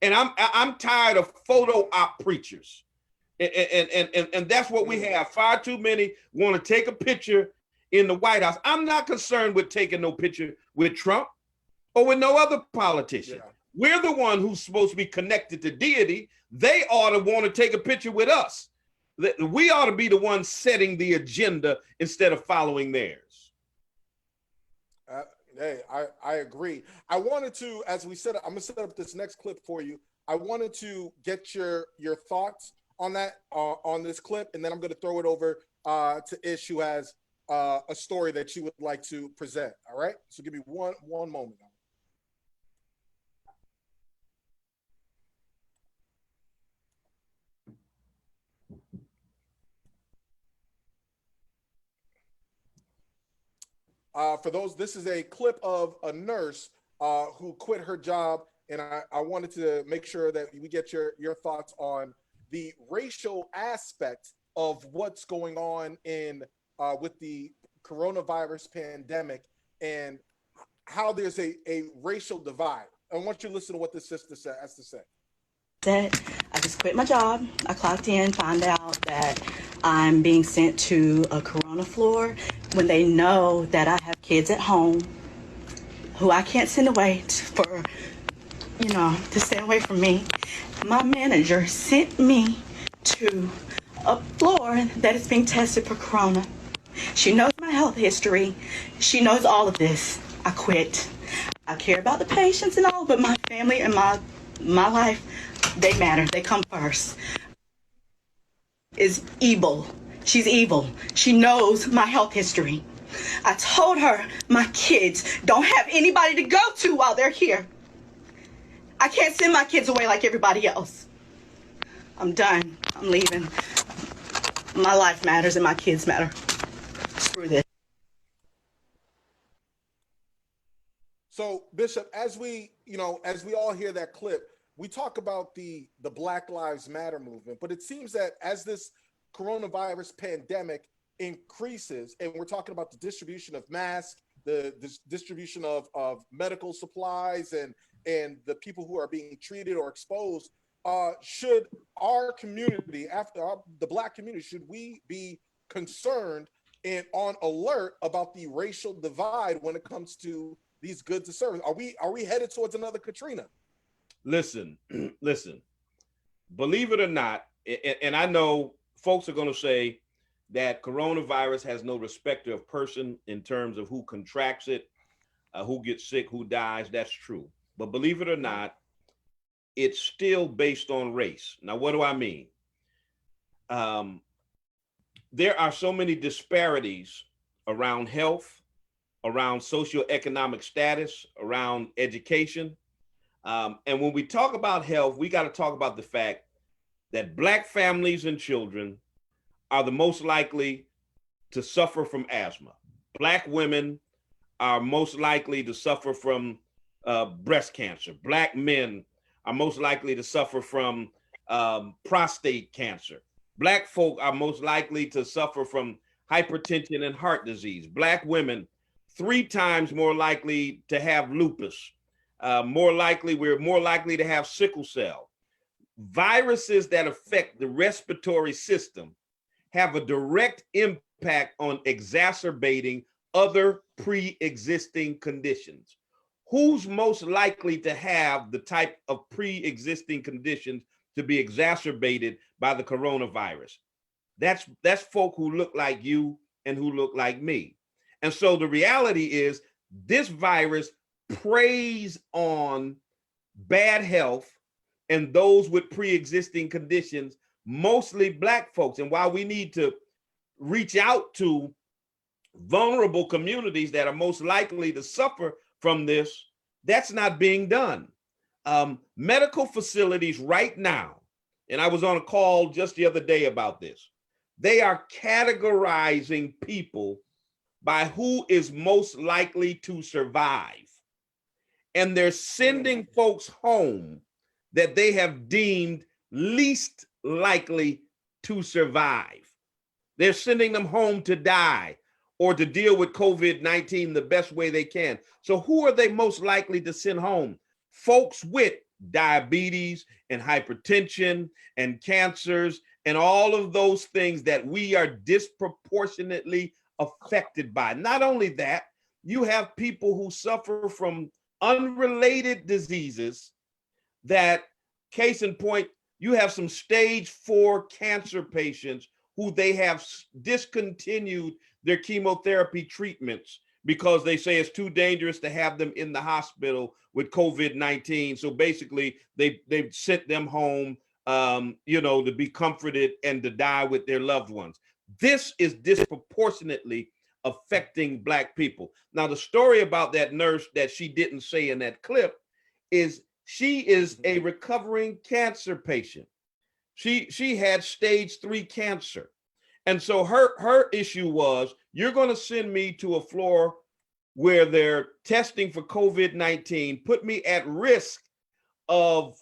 And I'm tired of photo op preachers. And that's what we have. Far too many want to take a picture in the White House. I'm not concerned with taking no picture with Trump or with no other politician. We're the one who's supposed to be connected to deity. They ought to want to take a picture with us. We ought to be the ones setting the agenda instead of following theirs. Hey, I agree. I wanted to, as we said, I'm gonna set up this next clip for you. I wanted to get your thoughts on that, on this clip, and then I'm gonna throw it over to Ish, who has a story that she would like to present. All right, so give me one moment. For those, this is a clip of a nurse who quit her job, and I wanted to make sure that we get your thoughts on the racial aspect of what's going on in with the coronavirus pandemic and how there's a racial divide. I want you to listen to what this sister has to say. I just quit my job. I clocked in, found out that I'm being sent to a corona floor when they know that I have kids at home who I can't send away for, to stay away from me. My manager sent me to a floor that is being tested for corona. She knows my health history. She knows all of this. I quit. I care about the patients and all, but my family and my life, they matter. They come first. Is evil. She's evil. She knows my health history. I told her my kids don't have anybody to go to while they're here. I can't send my kids away like everybody else. I'm done. I'm leaving. My life matters and my kids matter. Screw this. So, Bishop, as we all hear that clip, we talk about the Black Lives Matter movement, but it seems that as this coronavirus pandemic increases, and we're talking about the distribution of masks, the distribution of medical supplies, and the people who are being treated or exposed, should our community, the Black community, should we be concerned and on alert about the racial divide when it comes to these goods and services? Are we headed towards another Katrina? Listen, believe it or not, and I know folks are going to say that coronavirus has no respecter of person in terms of who contracts it, who gets sick, who dies. That's true. But believe it or not, it's still based on race. Now, what do I mean? There are so many disparities around health, around socioeconomic status, around education. And when we talk about health, we got to talk about the fact that Black families and children are the most likely to suffer from asthma. Black women are most likely to suffer from breast cancer. Black men are most likely to suffer from prostate cancer. Black folk are most likely to suffer from hypertension and heart disease. Black women, 3 times more likely to have lupus. We're more likely to have sickle cell. Viruses that affect the respiratory system have a direct impact on exacerbating other pre-existing conditions. Who's most likely to have the type of pre-existing conditions to be exacerbated by the coronavirus? That's folk who look like you and who look like me. And so the reality is this virus preys on bad health and those with pre-existing conditions, mostly Black folks. And while we need to reach out to vulnerable communities that are most likely to suffer from this, that's not being done. Medical facilities right now, and I was on a call just the other day about this, they are categorizing people by who is most likely to survive. And they're sending folks home that they have deemed least likely to survive. They're sending them home to die or to deal with COVID-19 the best way they can. So who are they most likely to send home? Folks with diabetes and hypertension and cancers and all of those things that we are disproportionately affected by. Not only that, you have people who suffer from unrelated diseases that, case in point, you have some stage 4 cancer patients who they have discontinued their chemotherapy treatments because they say it's too dangerous to have them in the hospital with COVID-19. So basically, they've sent them home, to be comforted and to die with their loved ones. This is disproportionately affecting Black people. Now, the story about that nurse that she didn't say in that clip is she is a recovering cancer patient. She had stage 3 cancer. And so her issue was, you're going to send me to a floor where they're testing for COVID-19, put me at risk of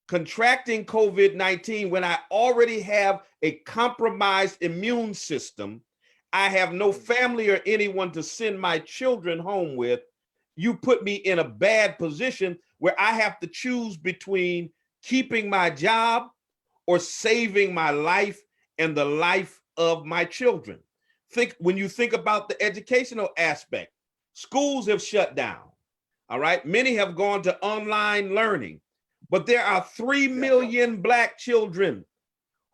contracting COVID-19 when I already have a compromised immune system. I have no family or anyone to send my children home with. You put me in a bad position where I have to choose between keeping my job or saving my life and the life of my children. When you think about the educational aspect, schools have shut down. All right. Many have gone to online learning, but there are 3 million Black children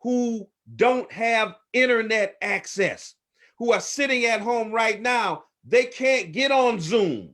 who don't have internet access, who are sitting at home right now. They can't get on Zoom.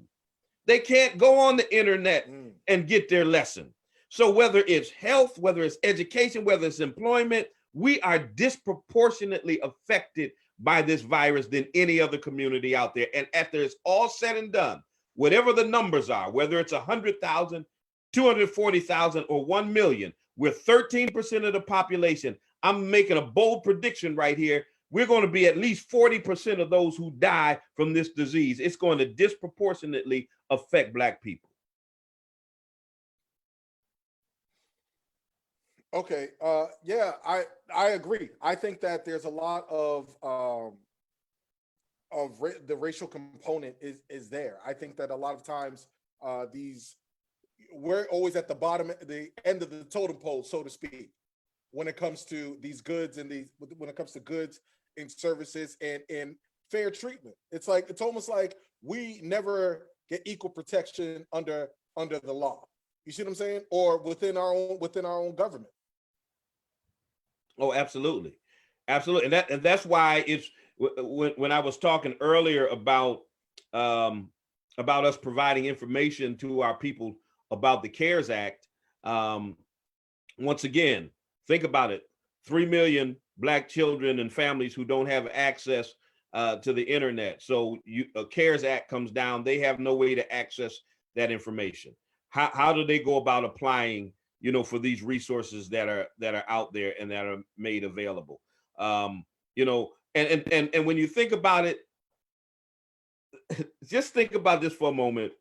They can't go on the internet and get their lesson. So whether it's health, whether it's education, whether it's employment, we are disproportionately affected by this virus than any other community out there. And after it's all said and done, whatever the numbers are, whether it's 100,000, 240,000, or 1 million, we're 13% of the population. I'm making a bold prediction right here. We're going to be at least 40% of those who die from this disease. It's going to disproportionately affect Black people. Okay. Yeah, I agree. I think that there's a lot of the racial component is there. I think that a lot of times we're always at the bottom, the end of the totem pole, so to speak, when it comes to these goods and when it comes to goods and services and fair treatment. It's almost like we never get equal protection under the law. You see what I'm saying? Or within our own government. Oh, absolutely. Absolutely. And that's why it's when I was talking earlier about us providing information to our people about the CARES Act. Once again, think about it. 3 million Black children and families who don't have access to the internet. So a CARES Act comes down, they have no way to access that information. How do they go about applying, for these resources that are out there and that are made available? And when you think about it, just think about this for a moment.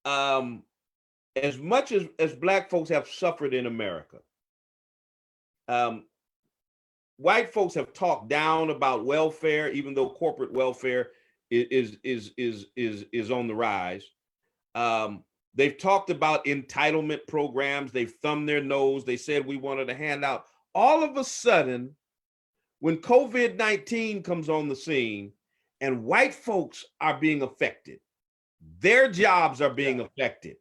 As much as Black folks have suffered in America, white folks have talked down about welfare, even though corporate welfare is on the rise. They've talked about entitlement programs. They've thumbed their nose. They said we wanted a handout. All of a sudden, when COVID-19 comes on the scene and white folks are being affected, their jobs are being affected,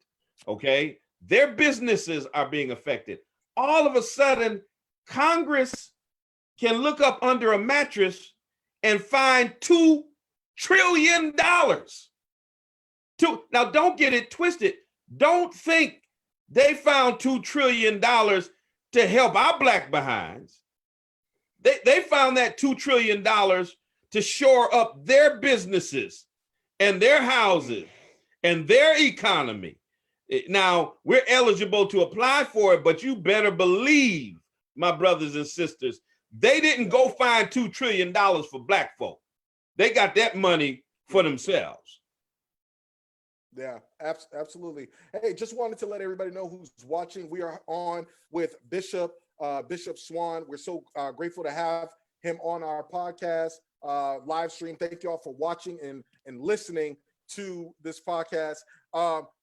okay? Their businesses are being affected. All of a sudden, Congress can look up under a mattress and find $2 trillion. Now, don't get it twisted. Don't think they found $2 trillion to help our Black behinds. They found that $2 trillion to shore up their businesses and their houses and their economy. Now, we're eligible to apply for it, but you better believe, my brothers and sisters, they didn't go find $2 trillion for Black folk. They got that money for themselves. Yeah, absolutely. Hey, just wanted to let everybody know who's watching. We are on with Bishop Swan. We're so grateful to have him on our podcast live stream. Thank you all for watching and listening to this podcast.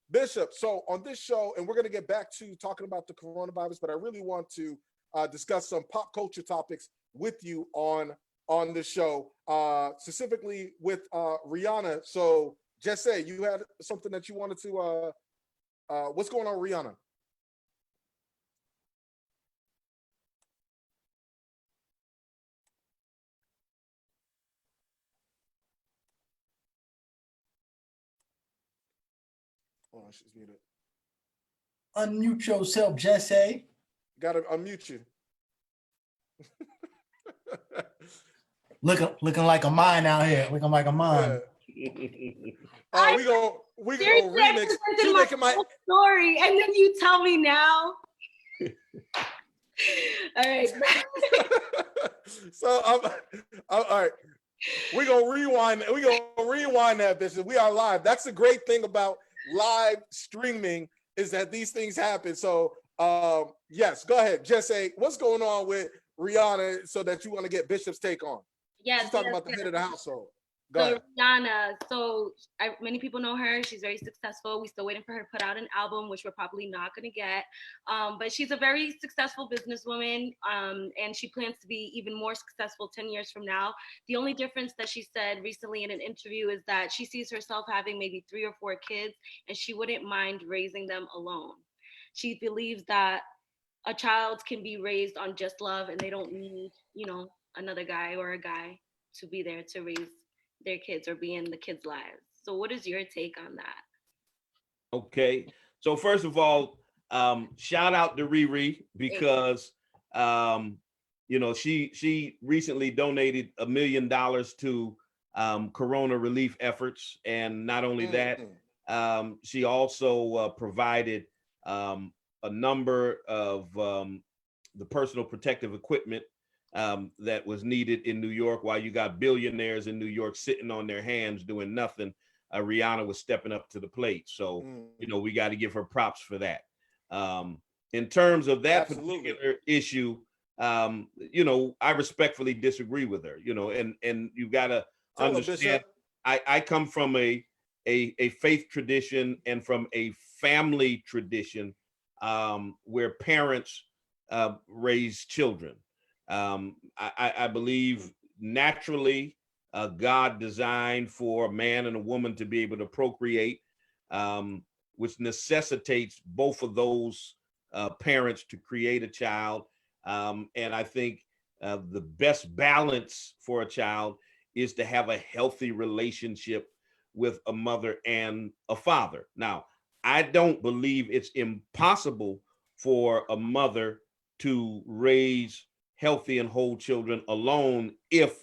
Bishop, so on this show, and we're going to get back to talking about the coronavirus, but I really want to discuss some pop culture topics with you on this show, specifically with Rihanna. So Jesse, you had something that you wanted to, what's going on, Rihanna? Hold on, she's muted. Unmute yourself, Jesse. Gotta unmute you. Looking like a mine out here. Looking like a mine. Yeah. Oh, we gonna remix. She making my story, and then you tell me now. All right. So all right. We're gonna rewind. We're gonna rewind that, Bishop. We are live. That's the great thing about live streaming is that these things happen. So yes, go ahead. Jesse, what's going on with Rihanna so that you want to get Bishop's take on? Yes, She's talking about the head of the household. Go So ahead. Rihanna, many people know her. She's very successful. We're still waiting for her to put out an album, which we're probably not going to get. But she's a very successful businesswoman, and she plans to be even more successful 10 years from now. The only difference that she said recently in an interview is that she sees herself having maybe 3 or 4 kids, and she wouldn't mind raising them alone. She believes that a child can be raised on just love, and they don't need, another guy or a guy to be there to raise their kids or be in the kids' lives. So what is your take on that? Okay. So first of all, shout out to Riri because she recently donated $1 million to Corona relief efforts. And not only that, she also provided a number of the personal protective equipment that was needed in New York. While you got billionaires in New York sitting on their hands doing nothing, Rihanna was stepping up to the plate. So, we got to give her props for that. In terms of that particular issue, I respectfully disagree with her, and you got to understand, I come from a faith tradition and from a family tradition where parents raise children. I believe naturally God designed for a man and a woman to be able to procreate, which necessitates both of those parents to create a child. And I think the best balance for a child is to have a healthy relationship with a mother and a father. Now, I don't believe it's impossible for a mother to raise healthy and whole children alone if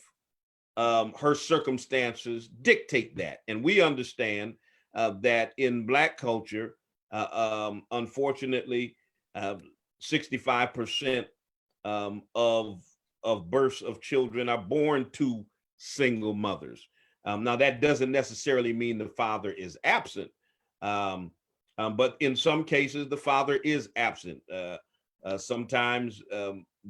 her circumstances dictate that. And we understand that in Black culture, unfortunately, 65% of births of children are born to single mothers. Now, that doesn't necessarily mean the father is absent, but in some cases, the father is absent. Sometimes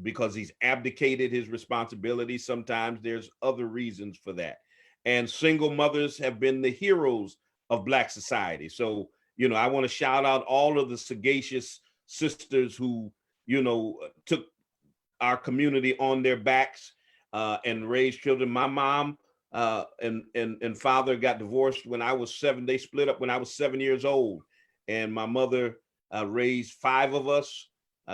because he's abdicated his responsibility. Sometimes there's other reasons for that. And single mothers have been the heroes of Black society. So, I want to shout out all of the sagacious sisters who, took our community on their backs and raised children. My mom and father got divorced when I was 7. They split up when I was 7 years old. And my mother raised 5 of us.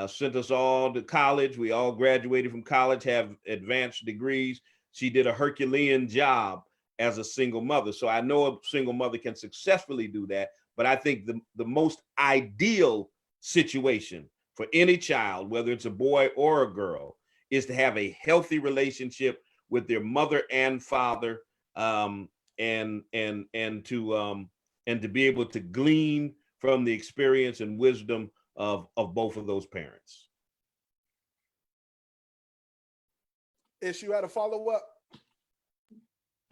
Sent us all to college. We all graduated from college, have advanced degrees. She did a Herculean job as a single mother. So I know a single mother can successfully do that. But I think the most ideal situation for any child, whether it's a boy or a girl, is to have a healthy relationship with their mother and father, and to be able to glean from the experience and wisdom of both of those parents. Ish, you had a follow-up?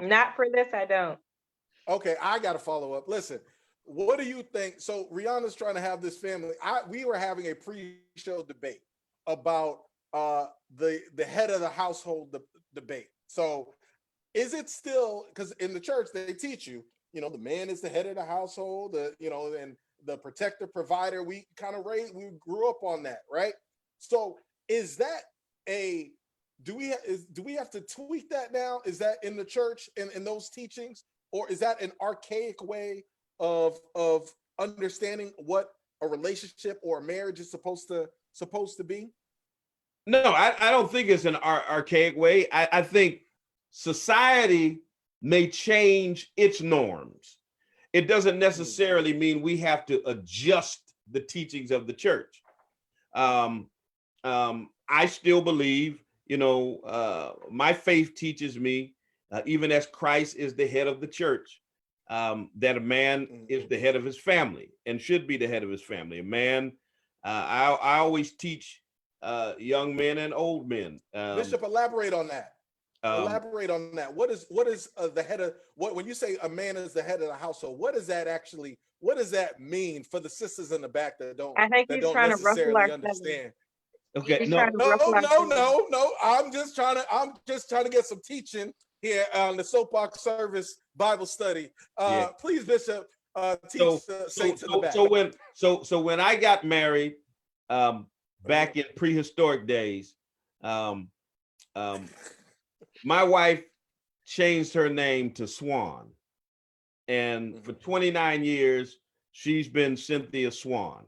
Not for this, I don't. Okay, I got to follow up. Listen, what do you think? So Rihanna's trying to have this family. We were having a pre-show debate about the head of the household debate. So is it still, because in the church they teach you, the man is the head of the household, and the protector provider, we grew up on that, right? So is that do we have to tweak that now? Is that in the church in those teachings, or is that an archaic way of understanding what a relationship or a marriage is supposed to be? No, I don't think it's an archaic way. I think society may change its norms. It doesn't necessarily mean we have to adjust the teachings of the church. I still believe, my faith teaches me, even as Christ is the head of the church, that a man is the head of his family and should be the head of his family. A man, I always teach young men and old men. Bishop, elaborate on that. Elaborate on that. What is the head of what when you say a man is the head of the household? What does that mean for the sisters in the back that don't I think he's trying to ruffle our understand? Okay, He's no, trying to ruffle our no. I'm just trying to get some teaching here on the Soapboxx Service Bible Study. Please, Bishop, teach saints in the back. So when I got married, back in prehistoric days, my wife changed her name to Swan, and for 29 years she's been Cynthia Swan.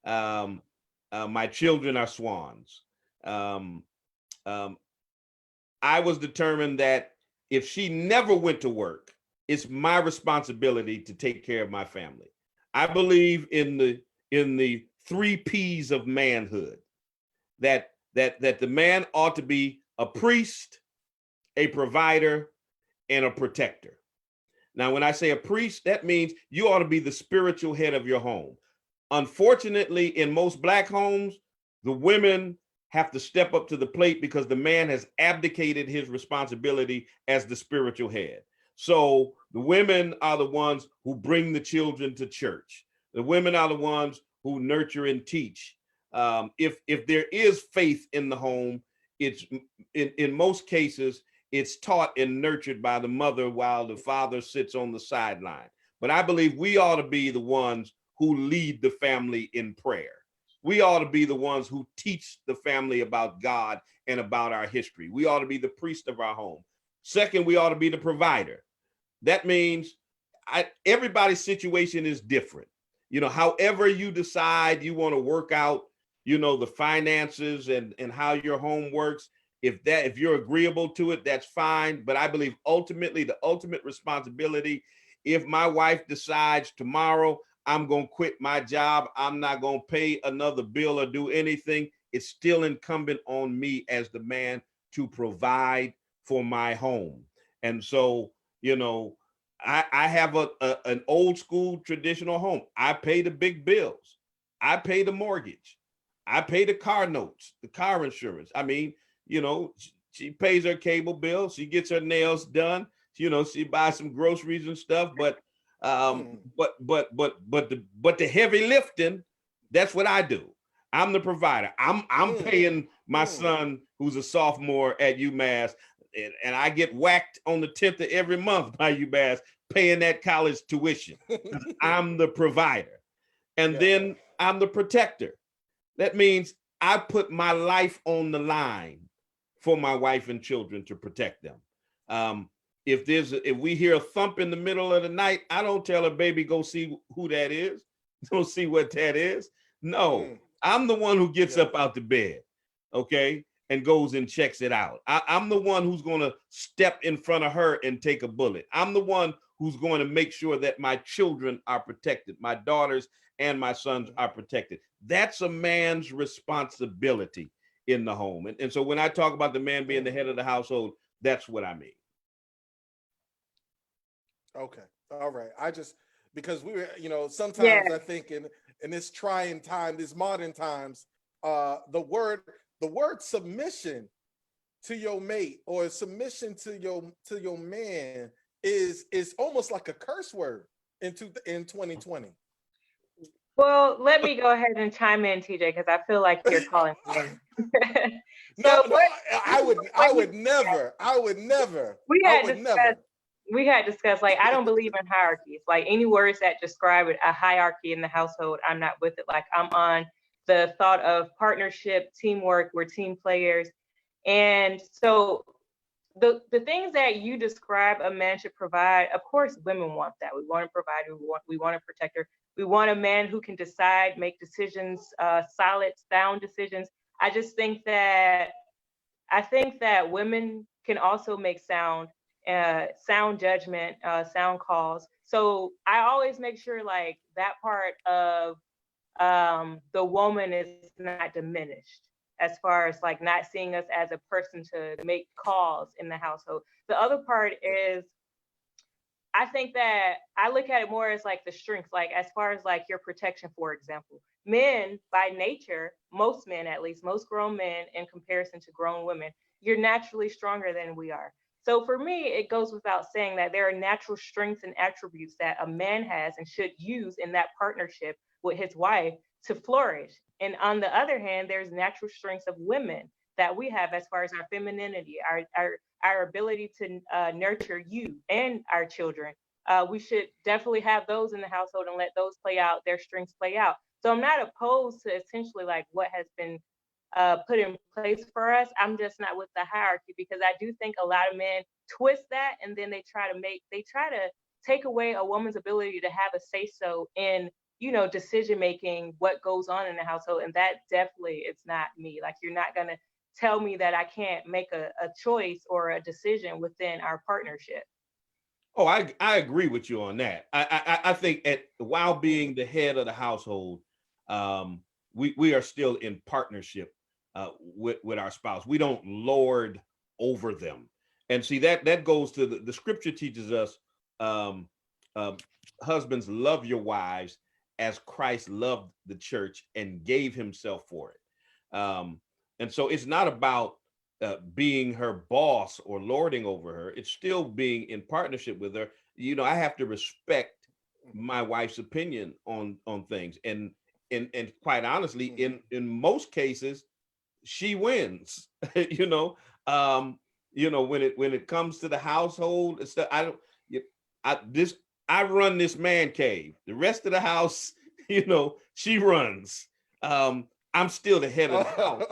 My children are Swans. I was determined that if she never went to work, it's my responsibility to take care of my family. I believe in the 3 P's of manhood, that the man ought to be a priest, a provider, and a protector. Now, when I say a priest, that means you ought to be the spiritual head of your home. Unfortunately, in most Black homes, the women have to step up to the plate because the man has abdicated his responsibility as the spiritual head. So the women are the ones who bring the children to church. The women are the ones who nurture and teach. If there is faith in the home, it's in most cases, it's taught and nurtured by the mother while the father sits on the sideline. But I believe we ought to be the ones who lead the family in prayer. We ought to be the ones who teach the family about God and about our history. We ought to be the priest of our home. Second, we ought to be the provider. That means everybody's situation is different. However you decide you want to work out, the finances and how your home works, if you're agreeable to it, that's fine. But I believe ultimately the ultimate responsibility, if my wife decides tomorrow I'm going to quit my job, I'm not going to pay another bill or do anything, it's still incumbent on me as the man to provide for my home. And so, I have an old school traditional home. I pay the big bills. I pay the mortgage. I pay the car notes, the car insurance. I mean, she pays her cable bill. She gets her nails done. She buys some groceries and stuff. But the heavy lifting, that's what I do. I'm the provider. I'm paying my son, who's a sophomore at UMass, and I get whacked on the 10th of every month by UMass paying that college tuition. I'm the provider. And then I'm the protector. That means I put my life on the line for my wife and children to protect them. If we hear a thump in the middle of the night, I don't tell her, baby, go see who that is. Go see what that is. No, I'm the one who gets up out the bed, okay, and goes and checks it out. I'm the one who's going to step in front of her and take a bullet. I'm the one who's going to make sure that my children are protected. My daughters and my sons are protected. That's a man's responsibility in the home. And so when I talk about the man being the head of the household, that's what I mean. Okay. All right. Because we were, sometimes I think in this trying time, these modern times, the word submission to your mate or submission to your man is almost like a curse word in 2020. Well, let me go ahead and chime in, TJ, because I feel like you're calling me. No, I would never. We had discussed, like, I don't believe in hierarchies. Like, any words that describe a hierarchy in the household, I'm not with it. Like, I'm on the thought of partnership, teamwork, we're team players. And so the things that you describe a man should provide, of course, women want that. We want to provide, we want a protector. We want a man who can decide, make decisions, solid, sound decisions. I think that women can also make sound judgment, sound calls. So I always make sure like that part of the woman is not diminished, as far as like not seeing us as a person to make calls in the household. The other part is, I think that I look at it more as like the strengths, like as far as like your protection, for example. Men by nature, most men at least, most grown men in comparison to grown women, you're naturally stronger than we are. So for me, it goes without saying that there are natural strengths and attributes that a man has and should use in that partnership with his wife to flourish. And on the other hand, there's natural strengths of women that we have as far as our femininity, our ability to nurture you and our children. We should definitely have those in the household and let those play out, their strengths play out. So I'm not opposed to essentially like what has been put in place for us. I'm just not with the hierarchy, because I do think a lot of men twist that, and then they try to take away a woman's ability to have a say so in, you know, decision making, what goes on in the household. And that definitely, it's not me. Like, you're not gonna tell me that I can't make a choice or a decision within our partnership. Oh, I agree with you on that. I think while being the head of the household, we are still in partnership with our spouse. We don't lord over them. And see, that goes to the scripture teaches us, husbands, love your wives as Christ loved the church and gave himself for it. And so it's not about being her boss or lording over her. It's still being in partnership with her. You know, I have to respect my wife's opinion on things. And quite honestly, in most cases, she wins. You know, when it comes to the household and stuff, I run this man cave. The rest of the house, you know, she runs. I'm still the head of the house,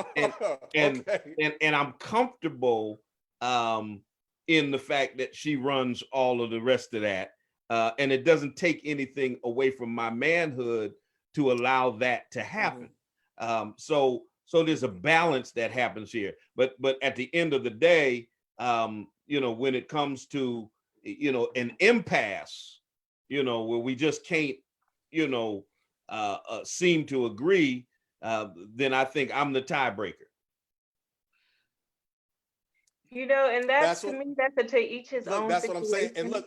and I'm comfortable in the fact that she runs all of the rest of that, and it doesn't take anything away from my manhood to allow that to happen. So there's a balance that happens here, but at the end of the day, you know, when it comes to, you know, an impasse, you know, where we just can't, you know, seem to agree, then I think I'm the tiebreaker. You know, and that's to me, that's to each his own. That's situation. what I'm saying. And look,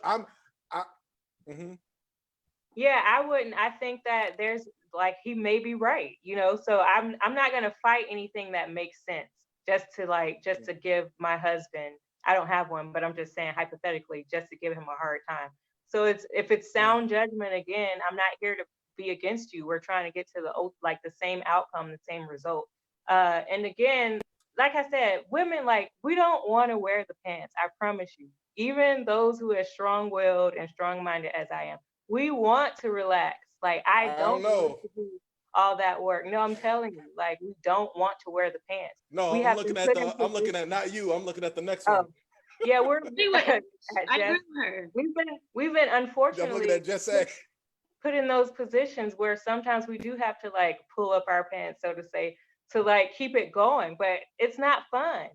yeah, I think that there's like, he may be right, you know, so I'm not gonna fight anything that makes sense just to give my husband, I don't have one, but I'm just saying hypothetically, just to give him a hard time. So if it's sound judgment, again, I'm not here to be against you. We're trying to get to the same outcome, the same result. And again, like I said, women, like, we don't want to wear the pants. I promise you. Even those who are strong-willed and strong-minded as I am, we want to relax. Like, I don't want to do all that work. No, I'm telling you, like, we don't want to wear the pants. No, I'm looking at not you. I'm looking at the next one. Yeah, we're I agree with her. We've been unfortunately, I'm looking at Jesse. Put in those positions where sometimes we do have to like pull up our pants, so to say, to like keep it going, but it's not fun.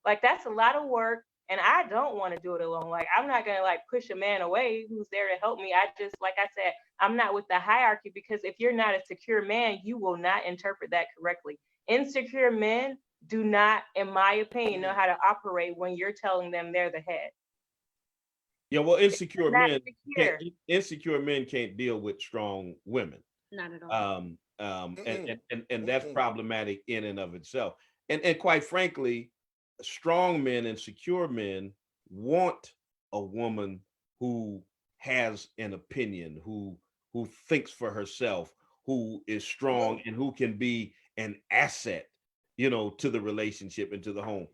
Like, that's a lot of work, and I don't want to do it alone. Like, I'm not gonna like push a man away who's there to help me. I just, like I said, I'm not with the hierarchy, because if you're not a secure man, you will not interpret that correctly. Insecure men do not, in my opinion, know how to operate when you're telling them they're the head. Yeah, well, insecure men can't deal with strong women. Not at all. And that's problematic in and of itself. And quite frankly, strong men and secure men want a woman who has an opinion, who thinks for herself, who is strong, and who can be an asset, you know, to the relationship and to the home.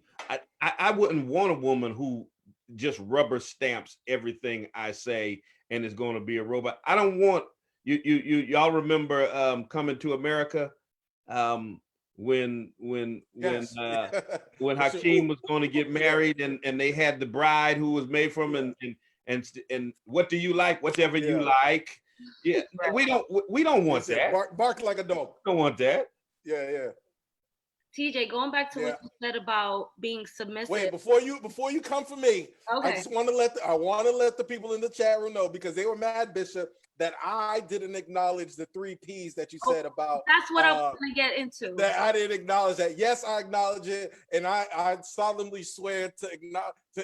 I wouldn't want a woman who just rubber stamps everything I say and is going to be a robot. I don't want y'all remember Coming to America, when Hakeem was going to get married, and they had the bride who was made from and what do you like? Whatever you like. Yeah, we don't want that. Bark like a dog. Don't want that. Yeah. TJ, going back to Yeah. what you said about being submissive. Wait, before you come for me, Okay. I just want to let the people in the chat room know, because they were mad, Bishop, that I didn't acknowledge the 3 P's that you said about. That's what I was going to get into. That I didn't acknowledge that. Yes, I acknowledge it, and I solemnly swear to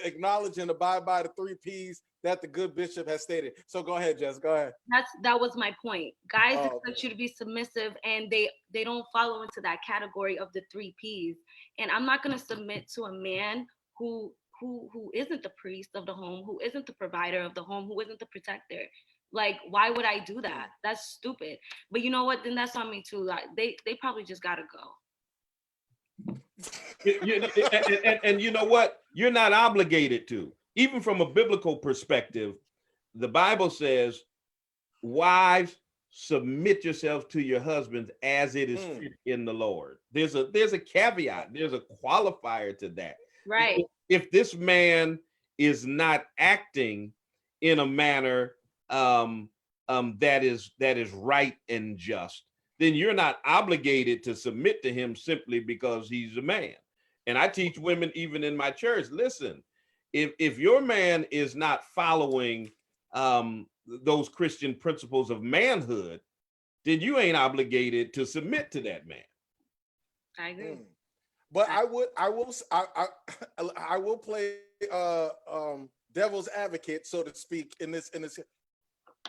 acknowledge and abide by the 3 P's that the good bishop has stated. So go ahead, Jess. Go ahead. That was my point. Guys Oh, expect you to be submissive, and they don't follow into that category of the 3 P's. And I'm not going to submit to a man who isn't the priest of the home, who isn't the provider of the home, who isn't the protector. Like, why would I do that? That's stupid. But you know what? Then that's on me too. Like, they probably just gotta go. And you know what? You're not obligated to. Even from a biblical perspective, the Bible says, wives, submit yourselves to your husbands as it is fit in the Lord. There's a caveat, there's a qualifier to that. Right. If this man is not acting in a manner that is right and just, then you're not obligated to submit to him simply because he's a man. And I teach women even in my church, listen, if your man is not following those Christian principles of manhood, then you ain't obligated to submit to that man. I agree. But I will play devil's advocate, so to speak, in this.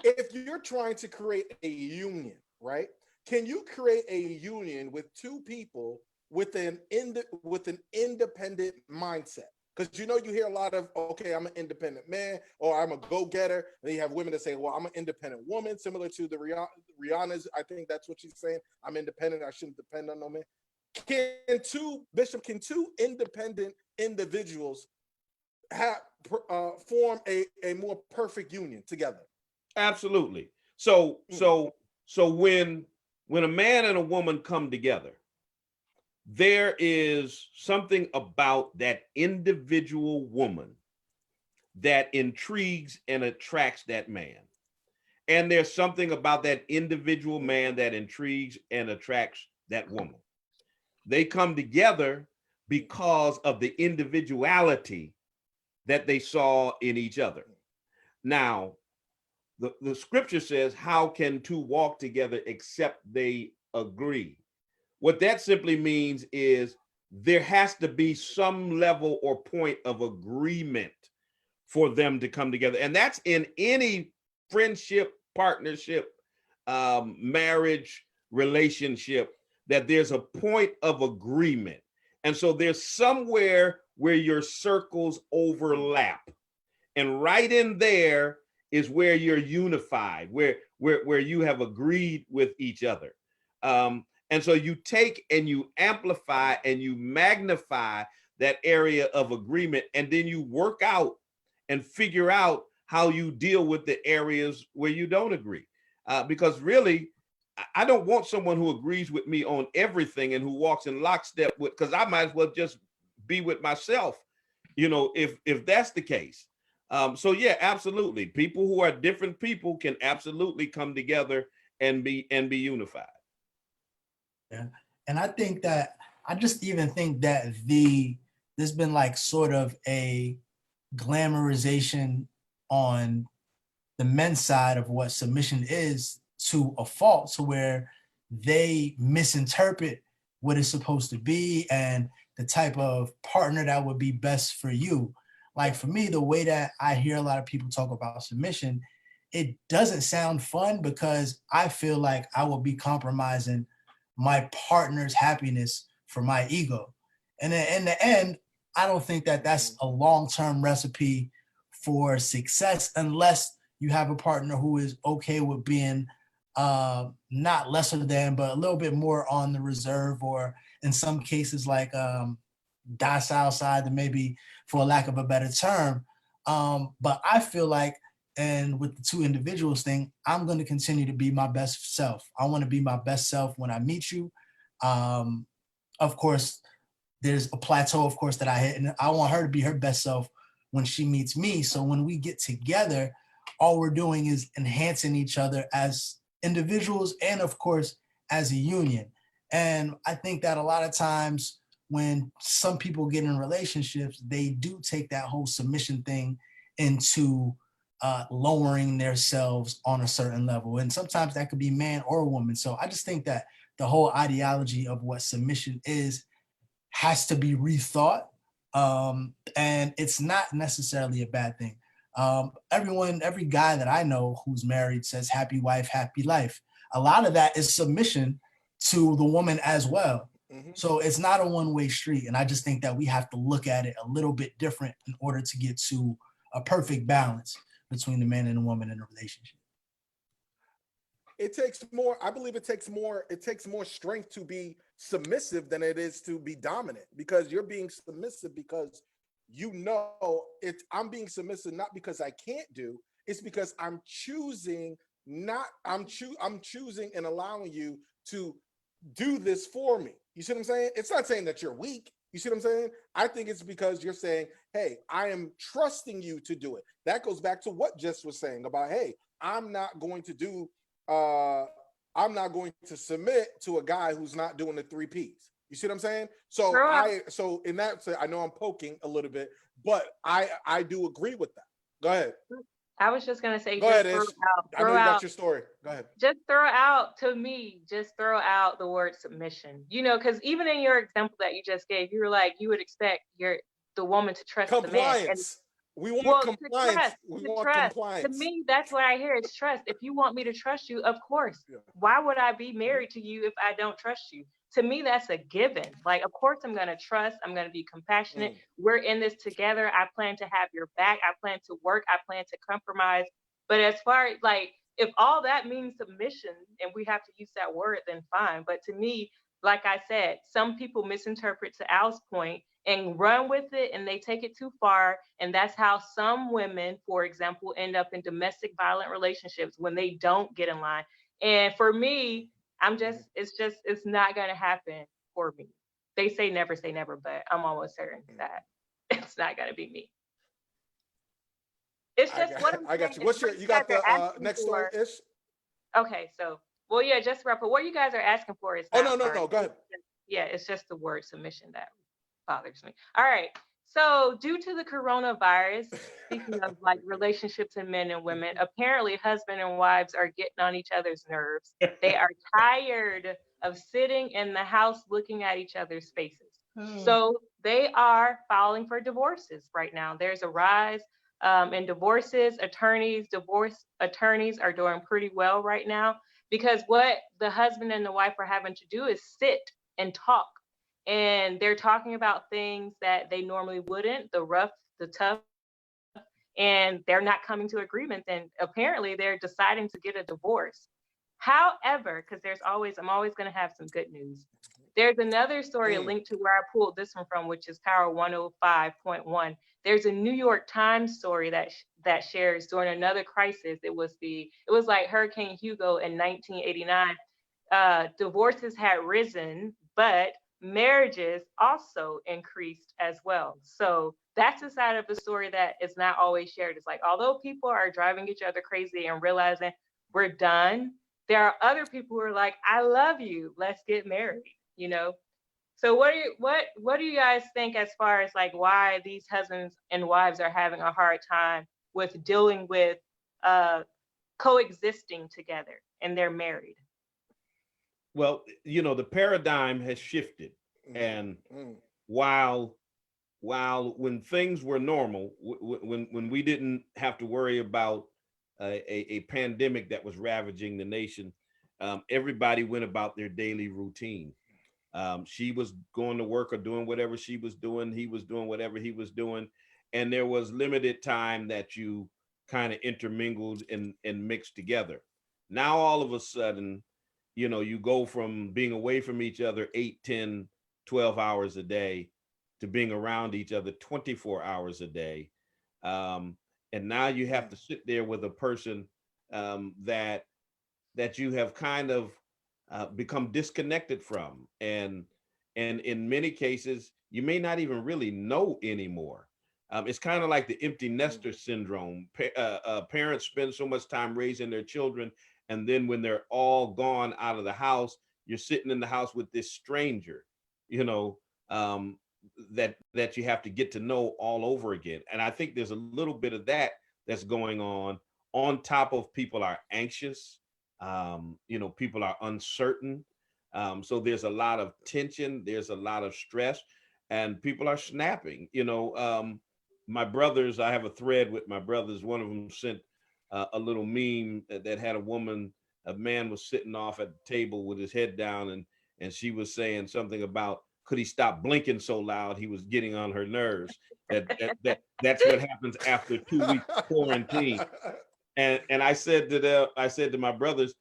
If you're trying to create a union, right? Can you create a union with 2 people with an independent mindset? Because you hear a lot of, okay, I'm an independent man, or I'm a go-getter. And you have women that say, well, I'm an independent woman, similar to the Rihanna's. I think that's what she's saying. I'm independent. I shouldn't depend on no man. Can 2 independent individuals form a more perfect union together? Absolutely. So when a man and a woman come together, there is something about that individual woman that intrigues and attracts that man. And there's something about that individual man that intrigues and attracts that woman. They come together because of the individuality that they saw in each other. Now, the scripture says, how can 2 walk together except they agree? What that simply means is there has to be some level or point of agreement for them to come together. And that's in any friendship, partnership, marriage, relationship, that there's a point of agreement. And so there's somewhere where your circles overlap. And right in there is where you're unified, where you have agreed with each other. And so you take and you amplify and you magnify that area of agreement, and then you work out and figure out how you deal with the areas where you don't agree. Because really, I don't want someone who agrees with me on everything and who walks in lockstep with, because I might as well just be with myself, if that's the case. So yeah, absolutely. People who are different people can absolutely come together and be unified. Yeah. And I just even think that there's been like sort of a glamorization on the men's side of what submission is to a fault, to where they misinterpret what it's supposed to be and the type of partner that would be best for you. Like for me, the way that I hear a lot of people talk about submission, it doesn't sound fun, because I feel like I will be compromising my partner's happiness for my ego. And in the end, I don't think that that's a long-term recipe for success, unless you have a partner who is okay with being not lesser than, but a little bit more on the reserve, or in some cases like docile side, than maybe, for lack of a better term. But I feel like, and with the 2 individuals thing, I'm going to continue to be my best self. I want to be my best self when I meet you. Of course, there's a plateau, of course, that I hit, and I want her to be her best self when she meets me. So when we get together, all we're doing is enhancing each other as individuals and, of course, as a union. And I think that a lot of times when some people get in relationships, they do take that whole submission thing into lowering themselves on a certain level. And sometimes that could be man or woman. So I just think that the whole ideology of what submission is has to be rethought. And it's not necessarily a bad thing. Every guy that I know who's married says happy wife, happy life. A lot of that is submission to the woman as well. So it's not a one-way street. And I just think that we have to look at it a little bit different in order to get to a perfect balance between the man and the woman in a relationship. It takes more, I believe it takes more strength to be submissive than it is to be dominant, because you're being submissive because I'm being submissive not because I can't do, it's because I'm choosing and allowing you to do this for me. You see what I'm saying? It's not saying that you're weak. You see what I'm saying? I think it's because you're saying, hey, I am trusting you to do it. That goes back to what Jess was saying about, hey, I'm not going to submit to a guy who's not doing the 3 Ps. You see what I'm saying? So in that sense, I know I'm poking a little bit, but I do agree with that. Go ahead. I was just gonna say, go ahead, Ish. I know you got your story. Go ahead. Just throw out the word submission. Because even in your example that you just gave, you were like, you would expect the woman to trust the man. And, we want compliance. We want compliance. To me, that's what I hear. It's trust. If you want me to trust you, of course. Yeah. Why would I be married to you if I don't trust you? To me, that's a given. Like, of course, I'm going to trust. I'm going to be compassionate. We're in this together. I plan to have your back. I plan to work. I plan to compromise. But as far as if all that means submission and we have to use that word, then fine. But to me, like I said, some people misinterpret, to Al's point, and run with it, and they take it too far. And that's how some women, for example, end up in domestic violent relationships when they don't get in line. And for me, it's not going to happen for me. They say never, but I'm almost certain that it's not going to be me. It's just I got you. You got the next story, Ish? Okay, so, just wrap up. What you guys are asking for is no, go ahead. Yeah, it's just the word submission that bothers me. All right. So due to the coronavirus, speaking of relationships and men and women, apparently husband and wives are getting on each other's nerves. They are tired of sitting in the house looking at each other's faces. So they are filing for divorces right now. There's a rise in divorces. Divorce attorneys are doing pretty well right now, because what the husband and the wife are having to do is sit and talk. And they're talking about things that they normally wouldn't, the rough, the tough, and they're not coming to agreement. And apparently they're deciding to get a divorce. However, because I'm always going to have some good news. There's another story linked to where I pulled this one from, which is Power 105.1. There's a New York Times story that shares during another crisis. It was like Hurricane Hugo in 1989. Divorces had risen, but marriages also increased as well. So that's the side of the story that is not always shared. It's like, although people are driving each other crazy and realizing we're done, there are other people who are like, I love you, let's get married, So what do you guys think as far as why these husbands and wives are having a hard time with dealing with coexisting together and they're married? Well, the paradigm has shifted. And while when things were normal, when we didn't have to worry about a pandemic that was ravaging the nation, everybody went about their daily routine. She was going to work or doing whatever she was doing. He was doing whatever he was doing. And there was limited time that you kind of intermingled and mixed together. Now, all of a sudden, you go from being away from each other 8, 10, 12 hours a day to being around each other 24 hours a day. And now you have to sit there with a person that you have kind of become disconnected from. And in many cases, you may not even really know anymore. It's kind of like the empty nester syndrome. Parents spend so much time raising their children, and then when they're all gone out of the house, you're sitting in the house with this stranger, you know, that you have to get to know all over again. And I think there's a little bit of that that's going on top of people are anxious, you know, people are uncertain. So there's a lot of tension, there's a lot of stress, and people are snapping. You know, my brothers, I have a thread with my brothers. One of them sent a little meme that had a man was sitting off at the table with his head down, and she was saying something about, could he stop blinking so loud? He was getting on her nerves. That's what happens after 2 weeks quarantine. And I said to my brothers,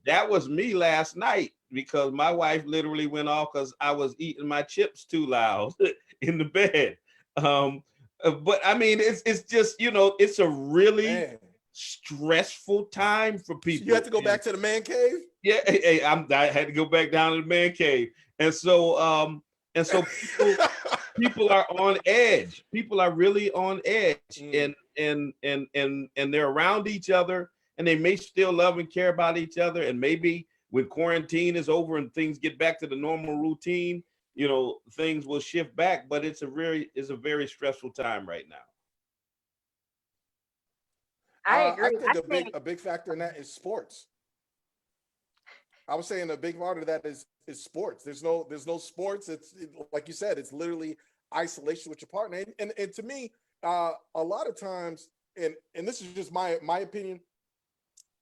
that was me last night, because my wife literally went off because I was eating my chips too loud in the bed. But I mean, it's just, you know, it's a really stressful time for people. So you have to go back to the man cave? Yeah, I had to go back down to the man cave. And so people are on edge. People are really on edge, and they're around each other, and they may still love and care about each other. And maybe when quarantine is over and things get back to the normal routine, you know, things will shift back. But it's a very stressful time right now. I agree. I think a big factor in that is sports. I was saying a big part of that is sports. There's no sports. It's like you said, it's literally isolation with your partner. And to me, a lot of times, and this is just my opinion,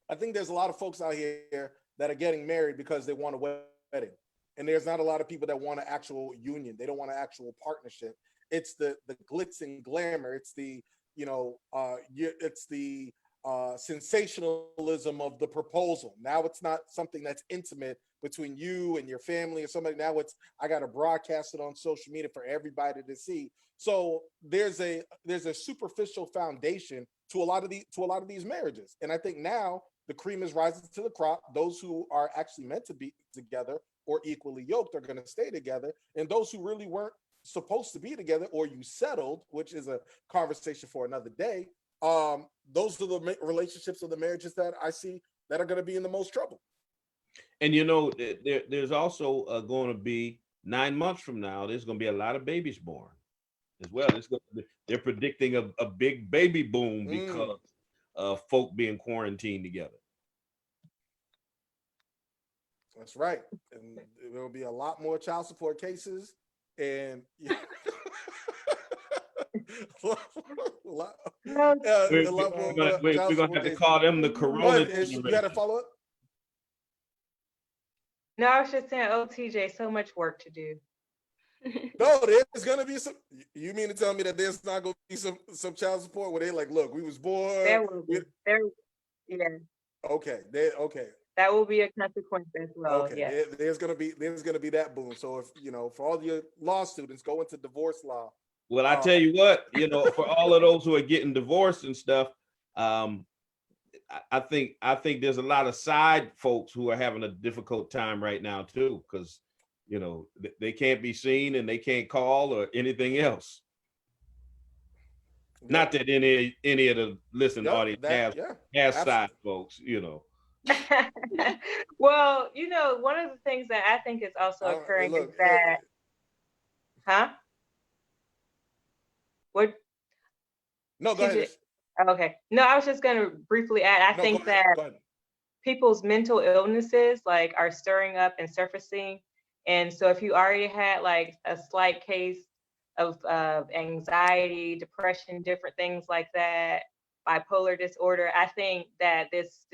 I think there's a lot of folks out here that are getting married because they want a wedding. And there's not a lot of people that want an actual union. They don't want an actual partnership. It's the glitz and glamour. It's the, you know, it's the sensationalism of the proposal. Now it's not something that's intimate between you and your family or somebody. Now it's, I got to broadcast it on social media for everybody to see. So there's a superficial foundation to a lot of these marriages. And I think now the cream is rising to the crop. Those who are actually meant to be together or equally yoked are going to stay together. And those who really weren't supposed to be together, or you settled, which is a conversation for another day, those are the relationships or the marriages that I see that are going to be in the most trouble. And you know, there's also going to be 9 months from now, there's going to be a lot of babies born as well. They're predicting a big baby boom because of folk being quarantined together. That's right. And there will be a lot more child support cases. And we're going to have to call them the corona. You got to follow up? No, I was just saying, oh, TJ, so much work to do. No, there's going to be some. You mean to tell me that there's not going to be some child support where they like, look, we was born. There will be. Yeah. Okay. Okay. That will be a consequence as well. Okay. Yeah. There's gonna be that boom. So if you know, for all your law students, go into divorce law. Well, I tell you what, you know, for all of those who are getting divorced and stuff, I think there's a lot of side folks who are having a difficult time right now too, because you know they can't be seen and they can't call or anything else. Yeah. Not that any of the listening audience has side folks, you know. Well, you know, one of the things that I think is also occurring is that, What? No, go ahead. Okay. No, I was just going to briefly add, I think that people's mental illnesses like are stirring up and surfacing. And so if you already had like a slight case of anxiety, depression, different things like that, bipolar disorder, I think that this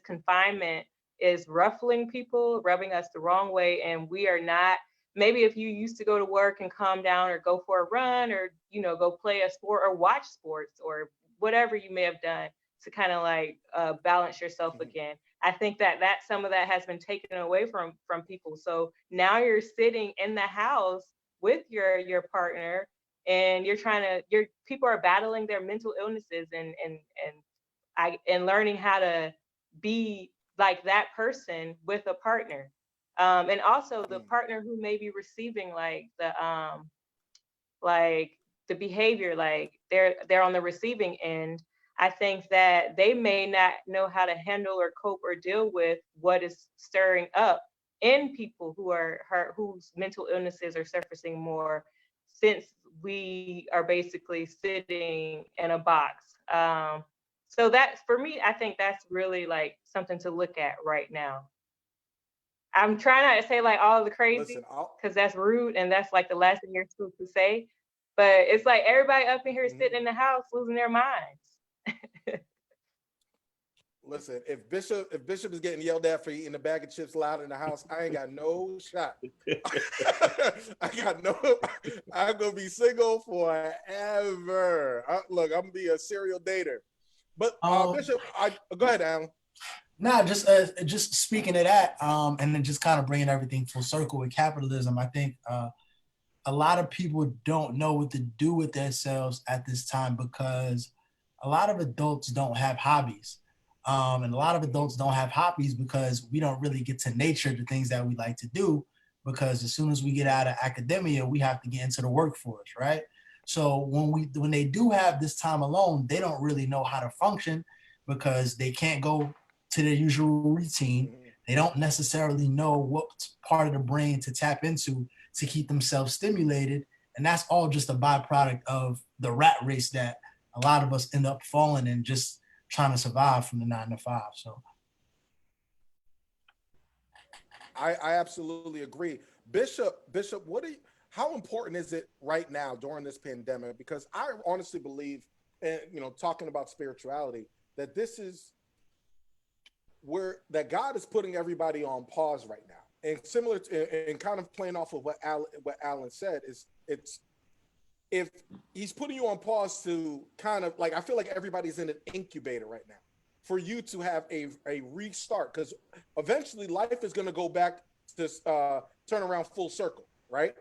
confinement is ruffling people, rubbing us the wrong way. And we are not, maybe if you used to go to work and calm down or go for a run or, you know, go play a sport or watch sports or whatever you may have done to kind of like balance yourself again. I think that some of that has been taken away from people. So now you're sitting in the house with your partner and people are battling their mental illnesses and learning how to be like that person with a partner. And also the partner who may be receiving like the behavior, like they're on the receiving end. I think that they may not know how to handle or cope or deal with what is stirring up in people who are hurt, whose mental illnesses are surfacing more, since we are basically sitting in a box. So that's, for me, I think that's really like something to look at right now. I'm trying not to say like all of the crazy, because that's rude and that's like the last thing you're supposed to say. But it's like everybody up in here sitting in the house losing their minds. Listen, if Bishop is getting yelled at for eating a bag of chips loud in the house, I ain't got no shot. I'm gonna be single forever. Look, I'm gonna be a serial dater. But Bishop, go ahead, Alan. Nah, just speaking of that, and then just kind of bringing everything full circle with capitalism. I think a lot of people don't know what to do with themselves at this time because a lot of adults don't have hobbies. And a lot of adults don't have hobbies because we don't really get to nature the things that we like to do, because as soon as we get out of academia, we have to get into the workforce, right? So when they do have this time alone, they don't really know how to function because they can't go to their usual routine. They don't necessarily know what part of the brain to tap into to keep themselves stimulated. And that's all just a byproduct of the rat race that a lot of us end up falling in, just trying to survive from the 9 to 5. So I absolutely agree. Bishop, how important is it right now during this pandemic? Because I honestly believe, and talking about spirituality, that this is that God is putting everybody on pause right now. And similar to, and kind of playing off of what Alan said, is if he's putting you on pause to kind of like, I feel like everybody's in an incubator right now for you to have a restart, because eventually life is going to go back to turn around full circle, right?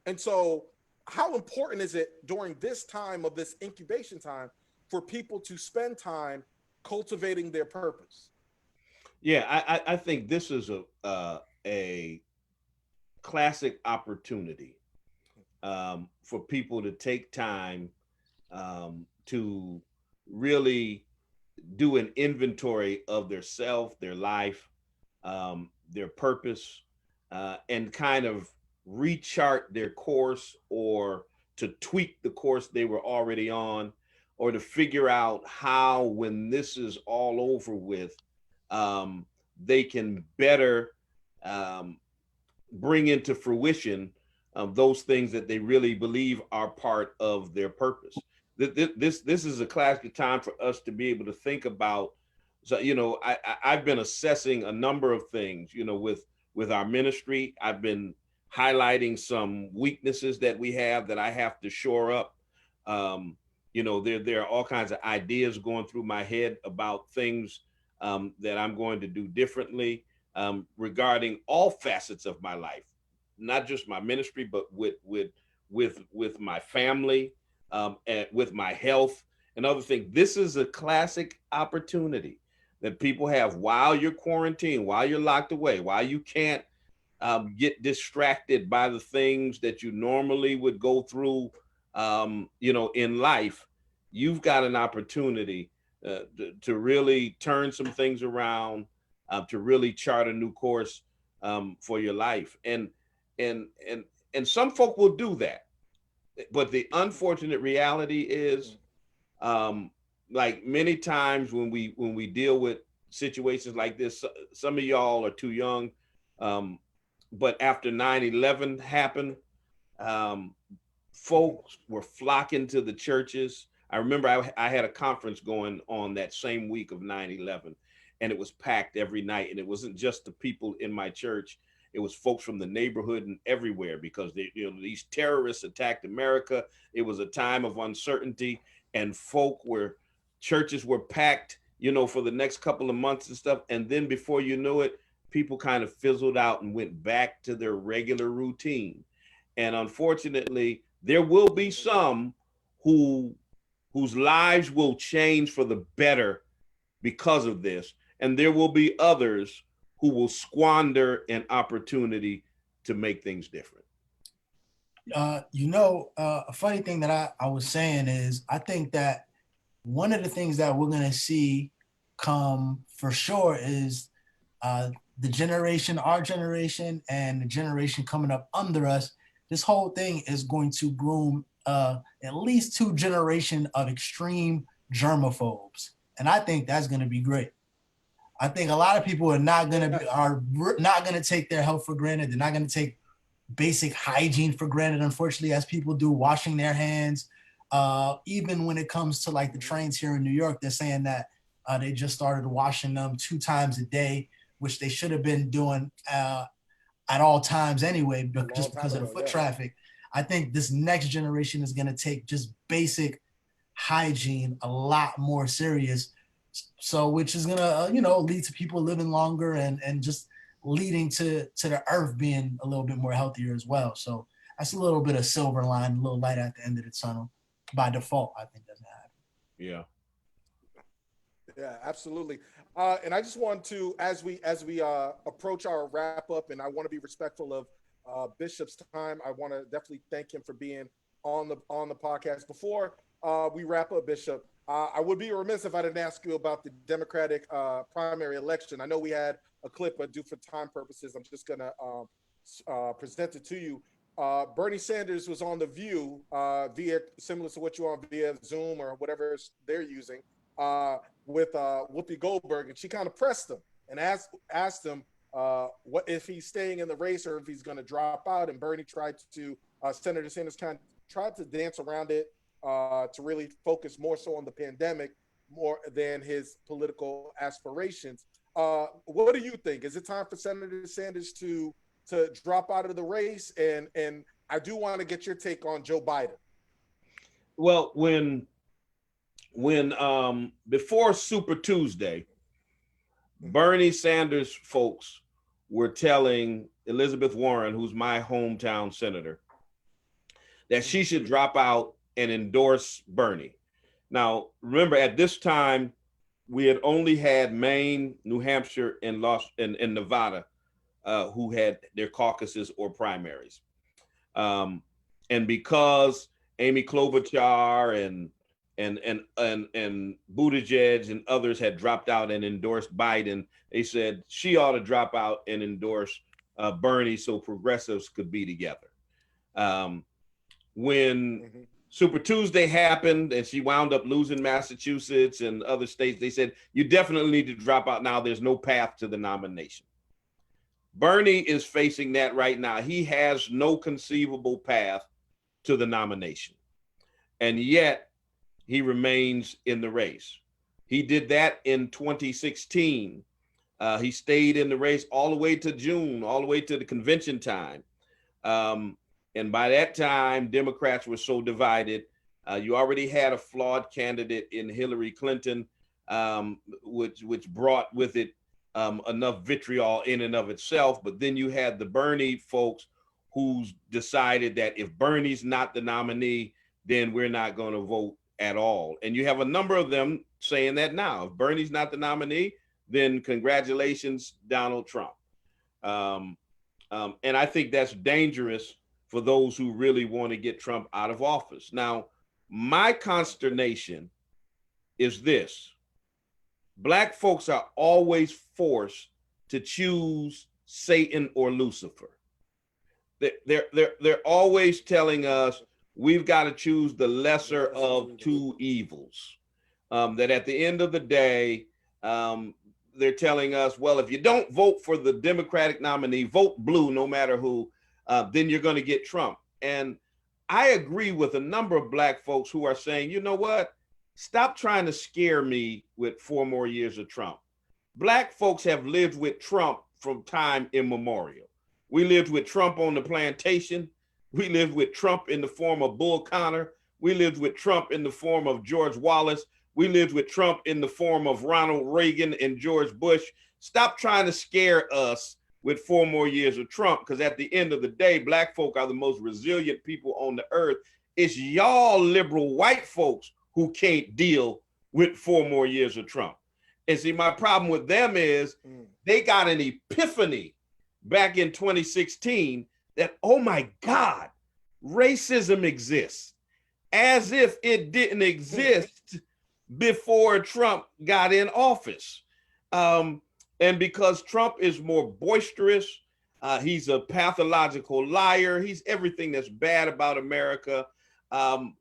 And so how important is it during this time of this incubation time for people to spend time cultivating their purpose? Yeah, I think this is a classic opportunity for people to take time to really do an inventory of their self, their life, their purpose, and kind of rechart their course, or to tweak the course they were already on, or to figure out how, when this is all over with, they can better bring into fruition those things that they really believe are part of their purpose. This is a classic time for us to be able to think about. So, I've been assessing a number of things, with our ministry. I've been highlighting some weaknesses that we have that I have to shore up. There are all kinds of ideas going through my head about things that I'm going to do differently regarding all facets of my life, not just my ministry, but with my family, and with my health and other things. This is a classic opportunity that people have while you're quarantined, while you're locked away, while you can't get distracted by the things that you normally would go through, in life. You've got an opportunity to really turn some things around, to really chart a new course for your life. And some folk will do that. But the unfortunate reality is, like many times when we deal with situations like this, some of y'all are too young, but after 9/11 happened, folks were flocking to the churches. I remember I had a conference going on that same week of 9/11, and it was packed every night. And it wasn't just the people in my church. It was folks from the neighborhood and everywhere, because these terrorists attacked America. It was a time of uncertainty, and churches were packed, for the next couple of months and stuff. And then before you knew it, people kind of fizzled out and went back to their regular routine. And unfortunately, there will be some whose lives will change for the better because of this. And there will be others who will squander an opportunity to make things different. A funny thing that I was saying is, I think that one of the things that we're going to see come for sure is the generation, our generation, and the generation coming up under us, this whole thing is going to groom at least 2 generations of extreme germaphobes. And I think that's going to be great. I think a lot of people are not going to take their health for granted. They're not going to take basic hygiene for granted, unfortunately, as people do, washing their hands. Even when it comes to like the trains here in New York, they're saying that they just started washing them 2 times a day, which they should have been doing at all times anyway, just because of the foot traffic. I think this next generation is going to take just basic hygiene a lot more serious. So, which is going to, lead to people living longer and just leading to the earth being a little bit more healthier as well. So that's a little bit of silver line, a little light at the end of the tunnel. By default, I think doesn't happen. Yeah. Yeah, absolutely. And I just want to, as we approach our wrap up, and I want to be respectful of Bishop's time, I want to definitely thank him for being on the podcast. Before we wrap up, Bishop, I would be remiss if I didn't ask you about the Democratic primary election. I know we had a clip, but due for time purposes, I'm just gonna present it to you. Bernie Sanders was on The View via, similar to what you're on via Zoom or whatever they're using, with Whoopi Goldberg, and she kind of pressed him and asked him what if he's staying in the race or if he's going to drop out. And Bernie tried to, Senator Sanders kind of tried to dance around it to really focus more so on the pandemic more than his political aspirations. What do you think? Is it time for Senator Sanders to drop out of the race? And I do want to get your take on Joe Biden. Well, when before Super Tuesday, Bernie Sanders folks were telling Elizabeth Warren, who's my hometown senator, that she should drop out and endorse Bernie. Now, remember, at this time, we had only had Maine, New Hampshire, and Nevada who had their caucuses or primaries. And because Amy Klobuchar and Buttigieg and others had dropped out and endorsed Biden, they said she ought to drop out and endorse Bernie so progressives could be together. When Super Tuesday happened and she wound up losing Massachusetts and other states, they said, you definitely need to drop out now. There's no path to the nomination. Bernie is facing that right now. He has no conceivable path to the nomination. And yet he remains in the race. He did that in 2016. He stayed in the race all the way to June, all the way to the convention time. And by that time, Democrats were so divided. You already had a flawed candidate in Hillary Clinton, which brought with it enough vitriol in and of itself. But then you had the Bernie folks who's decided that if Bernie's not the nominee, then we're not going to vote at all. And you have a number of them saying that now. If Bernie's not the nominee, then congratulations, Donald Trump. And I think that's dangerous for those who really want to get Trump out of office. Now, my consternation is this. Black folks are always forced to choose Satan or Lucifer. They're always telling us we've got to choose the lesser of two evils. That at the end of the day, they're telling us, well, if you don't vote for the Democratic nominee, vote blue no matter who, then you're going to get Trump. And I agree with a number of Black folks who are saying, you know what? Stop trying to scare me with 4 more years of Trump. Black folks have lived with Trump from time immemorial. We lived with Trump on the plantation. We lived with Trump in the form of Bull Connor. We lived with Trump in the form of George Wallace. We lived with Trump in the form of Ronald Reagan and George Bush. Stop trying to scare us with 4 more years of Trump, because at the end of the day, Black folk are the most resilient people on the earth. It's y'all liberal white folks who can't deal with 4 more years of Trump. And see, my problem with them is they got an epiphany back in 2016 that, oh my God, racism exists, as if it didn't exist before Trump got in office. And because Trump is more boisterous, he's a pathological liar. He's everything that's bad about America.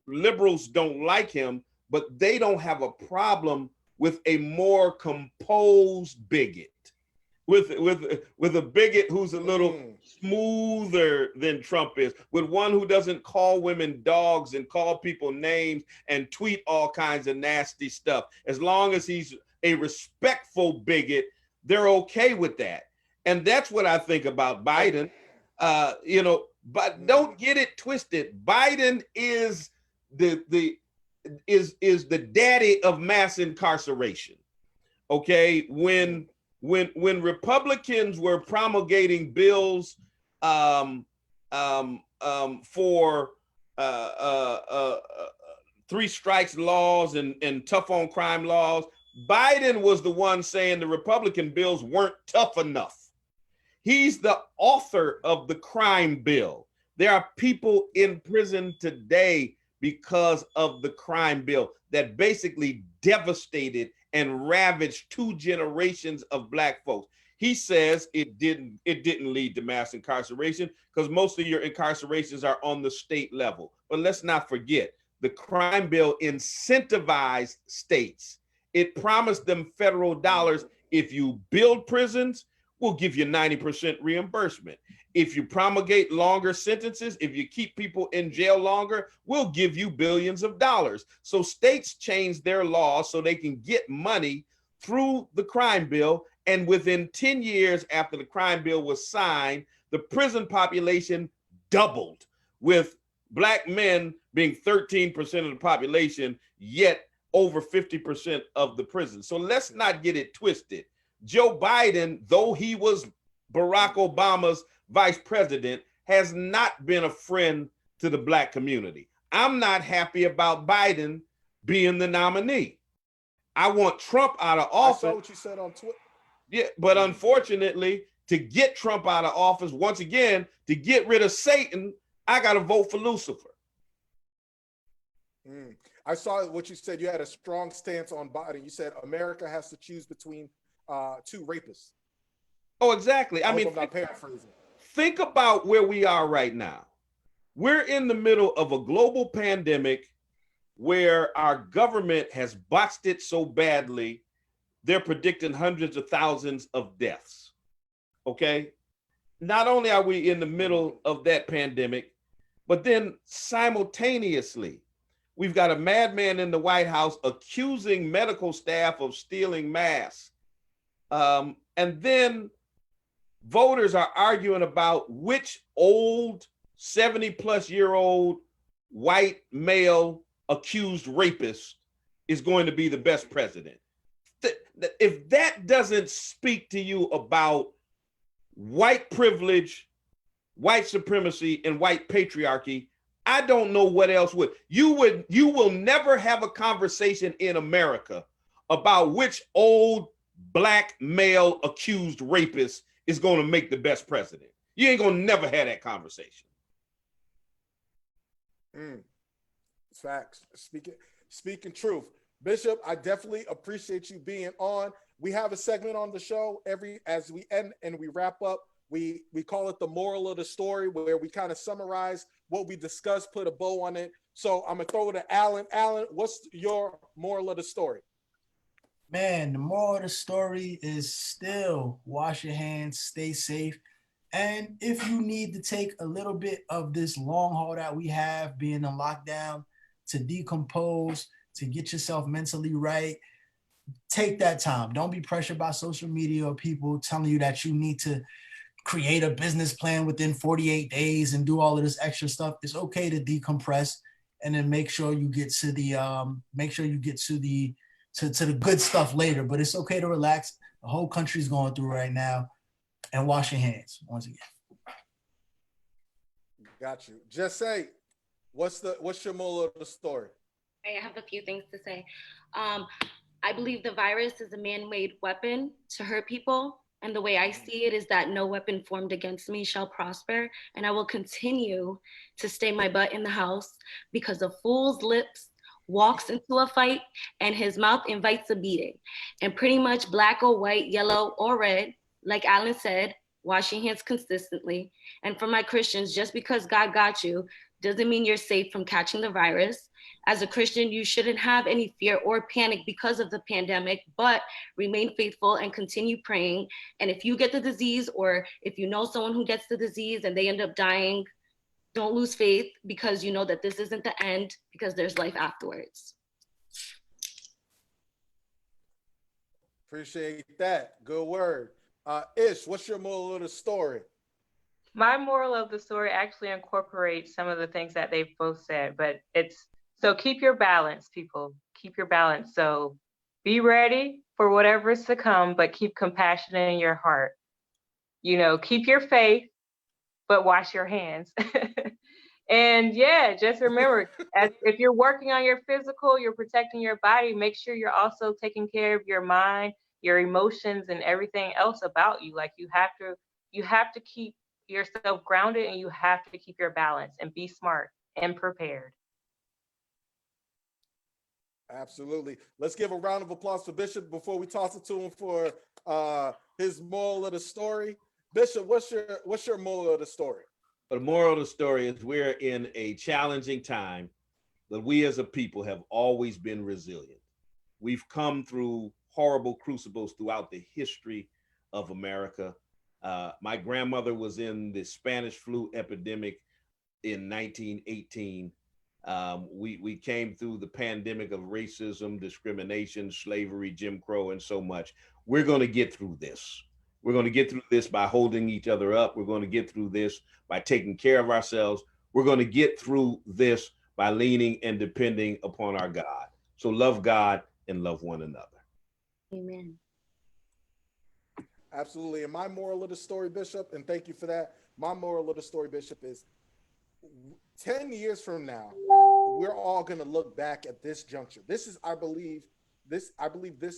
Liberals don't like him, but they don't have a problem with a more composed bigot, with a bigot who's a little smoother than Trump is, with one who doesn't call women dogs and call people names and tweet all kinds of nasty stuff. As long as he's a respectful bigot, they're okay with that. And that's what I think about Biden. But don't get it twisted. Biden is the daddy of mass incarceration. Okay, when Republicans were promulgating bills for 3 strikes laws and tough on crime laws, Biden was the one saying the Republican bills weren't tough enough. He's the author of the crime bill. There are people in prison today because of the crime bill that basically devastated and ravaged 2 generations of Black folks. He says it didn't lead to mass incarceration because most of your incarcerations are on the state level. But let's not forget, the crime bill incentivized states. It promised them federal dollars. If you build prisons, we'll give you 90% reimbursement. If you promulgate longer sentences, if you keep people in jail longer, we'll give you billions of dollars. So states changed their laws so they can get money through the crime bill. And within 10 years after the crime bill was signed, the prison population doubled, with Black men being 13% of the population, yet over 50% of the prison. So let's not get it twisted. Joe Biden, though he was Barack Obama's vice president, has not been a friend to the Black community. I'm not happy about Biden being the nominee. I want Trump out of office. I saw what you said on Twitter. Yeah, but unfortunately, to get Trump out of office, once again, to get rid of Satan, I got to vote for Lucifer. I saw what you said. You had a strong stance on Biden. You said America has to choose between 2 rapists. Oh, exactly. I mean, I'm not paraphrasing. Think about where we are right now. We're in the middle of a global pandemic where our government has botched it so badly, they're predicting hundreds of thousands of deaths. Okay? Not only are we in the middle of that pandemic, but then simultaneously, we've got a madman in the White House accusing medical staff of stealing masks. And then voters are arguing about which old 70-plus-year-old white male accused rapist is going to be the best president. If that doesn't speak to you about white privilege, white supremacy, and white patriarchy, I don't know what else would. You will never have a conversation in America about which old Black male accused rapist is going to make the best president. You ain't going to never have that conversation. Facts. Speaking truth. Bishop, I definitely appreciate you being on. We have a segment on the show as we end and we wrap up. We call it the moral of the story, where we kind of summarize what we discussed, put a bow on it. So I'm gonna throw it to Alan. Alan, what's your moral of the story? Man, the moral of the story is still wash your hands, stay safe. And if you need to take a little bit of this long haul that we have being in lockdown to decompose, to get yourself mentally right, take that time. Don't be pressured by social media or people telling you that you need to create a business plan within 48 days and do all of this extra stuff. It's okay to decompress and then make sure you get to the to the good stuff later. But it's okay to relax. The whole country's going through right now. And wash your hands once again. Got you. Just say, what's your moral of the story? I have a few things to say. I believe the virus is a man-made weapon to hurt people. And the way I see it is that no weapon formed against me shall prosper. And I will continue to stay my butt in the house, because a fool's lips walks into a fight, and his mouth invites a beating. And pretty much black or white, yellow or red, like Alan said, wash your hands consistently. And for my Christians, just because God got you doesn't mean you're safe from catching the virus. As a Christian, you shouldn't have any fear or panic because of the pandemic, but remain faithful and continue praying. And if you get the disease, or if you know someone who gets the disease and they end up dying, don't lose faith, because you know that this isn't the end, because there's life afterwards. Appreciate that. Good word. Ish, what's your moral of the story? My moral of the story actually incorporates some of the things that they've both said, but so keep your balance, people. Keep your balance. So be ready for whatever's to come, but keep compassion in your heart. You know, keep your faith, but wash your hands. And yeah, just remember, if you're working on your physical, you're protecting your body, make sure you're also taking care of your mind, your emotions, and everything else about you. Like you have to keep yourself grounded, and you have to keep your balance and be smart and prepared. Absolutely. Let's give a round of applause for Bishop before we toss it to him for his moral of the story. Bishop, what's your moral of the story? The moral of the story is we're in a challenging time, but we as a people have always been resilient. We've come through horrible crucibles throughout the history of America. My grandmother was in the Spanish flu epidemic in 1918. We came through the pandemic of racism, discrimination, slavery, Jim Crow, and so much. We're going to get through this. We're going to get through this by holding each other up. We're going to get through this by taking care of ourselves. We're going to get through this by leaning and depending upon our God. So love God and love one another. Amen. Absolutely. And my moral of the story, Bishop, and thank you for that. My moral of the story, Bishop, is 10 years from now, we're all going to look back at this juncture. I believe this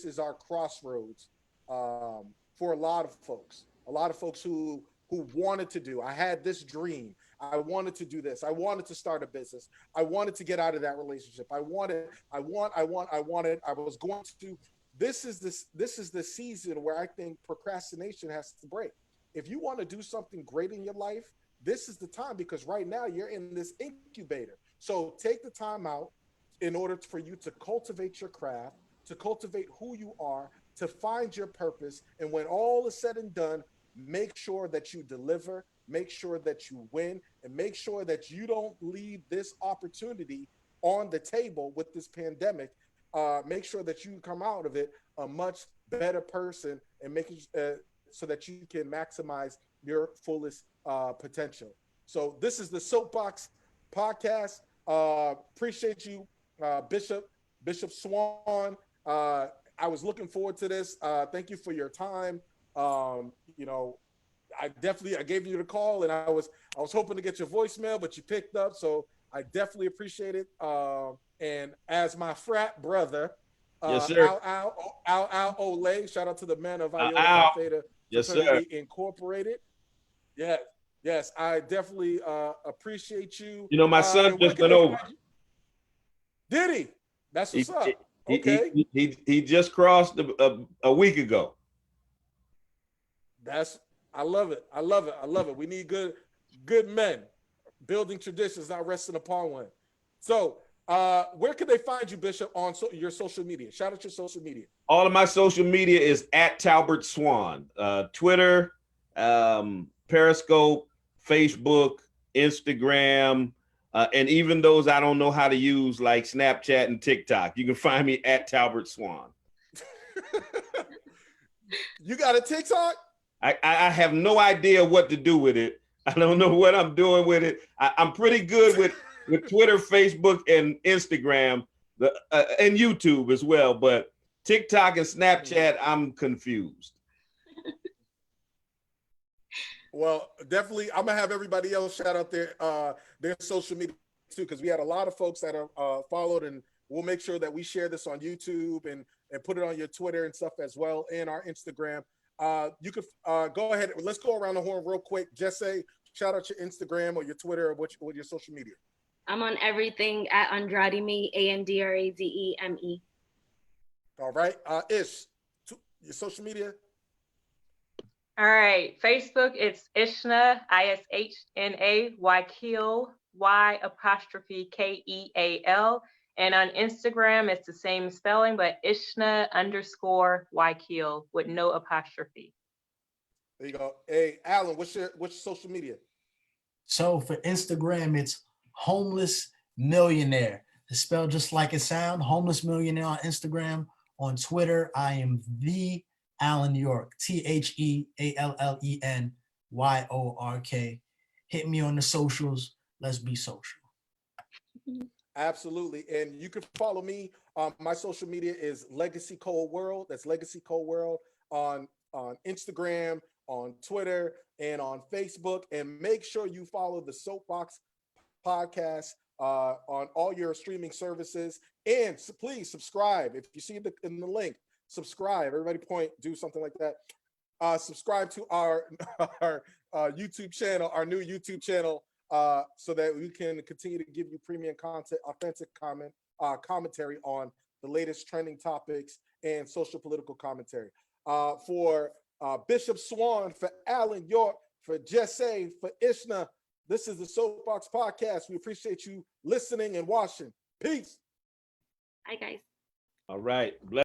is our crossroads for a lot of folks who wanted to do. I had this dream. I wanted to do this. I wanted to start a business. I wanted to get out of that relationship. I wanted. I was going to. This is the season where I think procrastination has to break. If you want to do something great in your life, this is the time, because right now you're in this incubator. So take the time out in order for you to cultivate your craft, to cultivate who you are, to find your purpose. And when all is said and done, make sure that you deliver, make sure that you win, and make sure that you don't leave this opportunity on the table with this pandemic. Make sure that you come out of it a much better person, and making so that you can maximize your fullest potential. So this is the Soapboxx podcast. Appreciate you, Bishop Swan. I was looking forward to this. Thank you for your time. You know, I gave you the call, and I was hoping to get your voicemail, but you picked up, so I definitely appreciate it. And as my frat brother, yes, sir. Al Ole, shout out to the men of Iota Al. Phi Theta Yes, Fraternity sir. Incorporated. Yes, I definitely appreciate you. You know, my son just went over. Did he? That's what's up. Okay. He just crossed a week ago. I love it. We need good men building traditions, not resting upon one. So where can they find you, Bishop, on your social media? Shout out your social media. All of my social media is at Talbert Swan. Twitter, Periscope, Facebook, Instagram, and even those I don't know how to use, like Snapchat and TikTok. You can find me at Talbert Swan. You got a TikTok? I have no idea what to do with it. I don't know what I'm doing with it. I'm pretty good with Twitter, Facebook, and Instagram, and YouTube as well. But TikTok and Snapchat, I'm confused. Well, definitely, I'm gonna have everybody else shout out their social media too, because we had a lot of folks that are followed, and we'll make sure that we share this on YouTube and put it on your Twitter and stuff as well, and our Instagram. You could go ahead. Let's go around the horn real quick. Just say shout out your Instagram or your Twitter or what your social media. I'm on everything at Andrade Me, ANDRADEME. All right. Ish, your social media. All right. Facebook, it's Ishna, ISHNA, Ykeal, Y''Keal. And on Instagram, it's the same spelling, but Ishna_Ykeal with no apostrophe. There you go. Hey, Alan, what's your social media? So for Instagram, it's Homeless Millionaire. It's spelled just like it sounds. Homeless Millionaire on Instagram. On Twitter, I am the Alan York. TheAllenYork. Hit me on the socials. Let's be social. Absolutely. And you can follow me. My social media is LegacyCo-World. That's LegacyCo-World on Instagram, on Twitter, and on Facebook. And make sure you follow the Soapboxx podcast on all your streaming services. And please subscribe. If you see in the link, subscribe. Everybody do something like that. Subscribe to our YouTube channel, our new YouTube channel, so that we can continue to give you premium content, authentic commentary on the latest trending topics and social political commentary. For Bishop Swan, for Alan York, for Jesse, for Ishna, this is the Soapboxx Podcast. We appreciate you listening and watching. Peace. Hi, guys. All right. Bless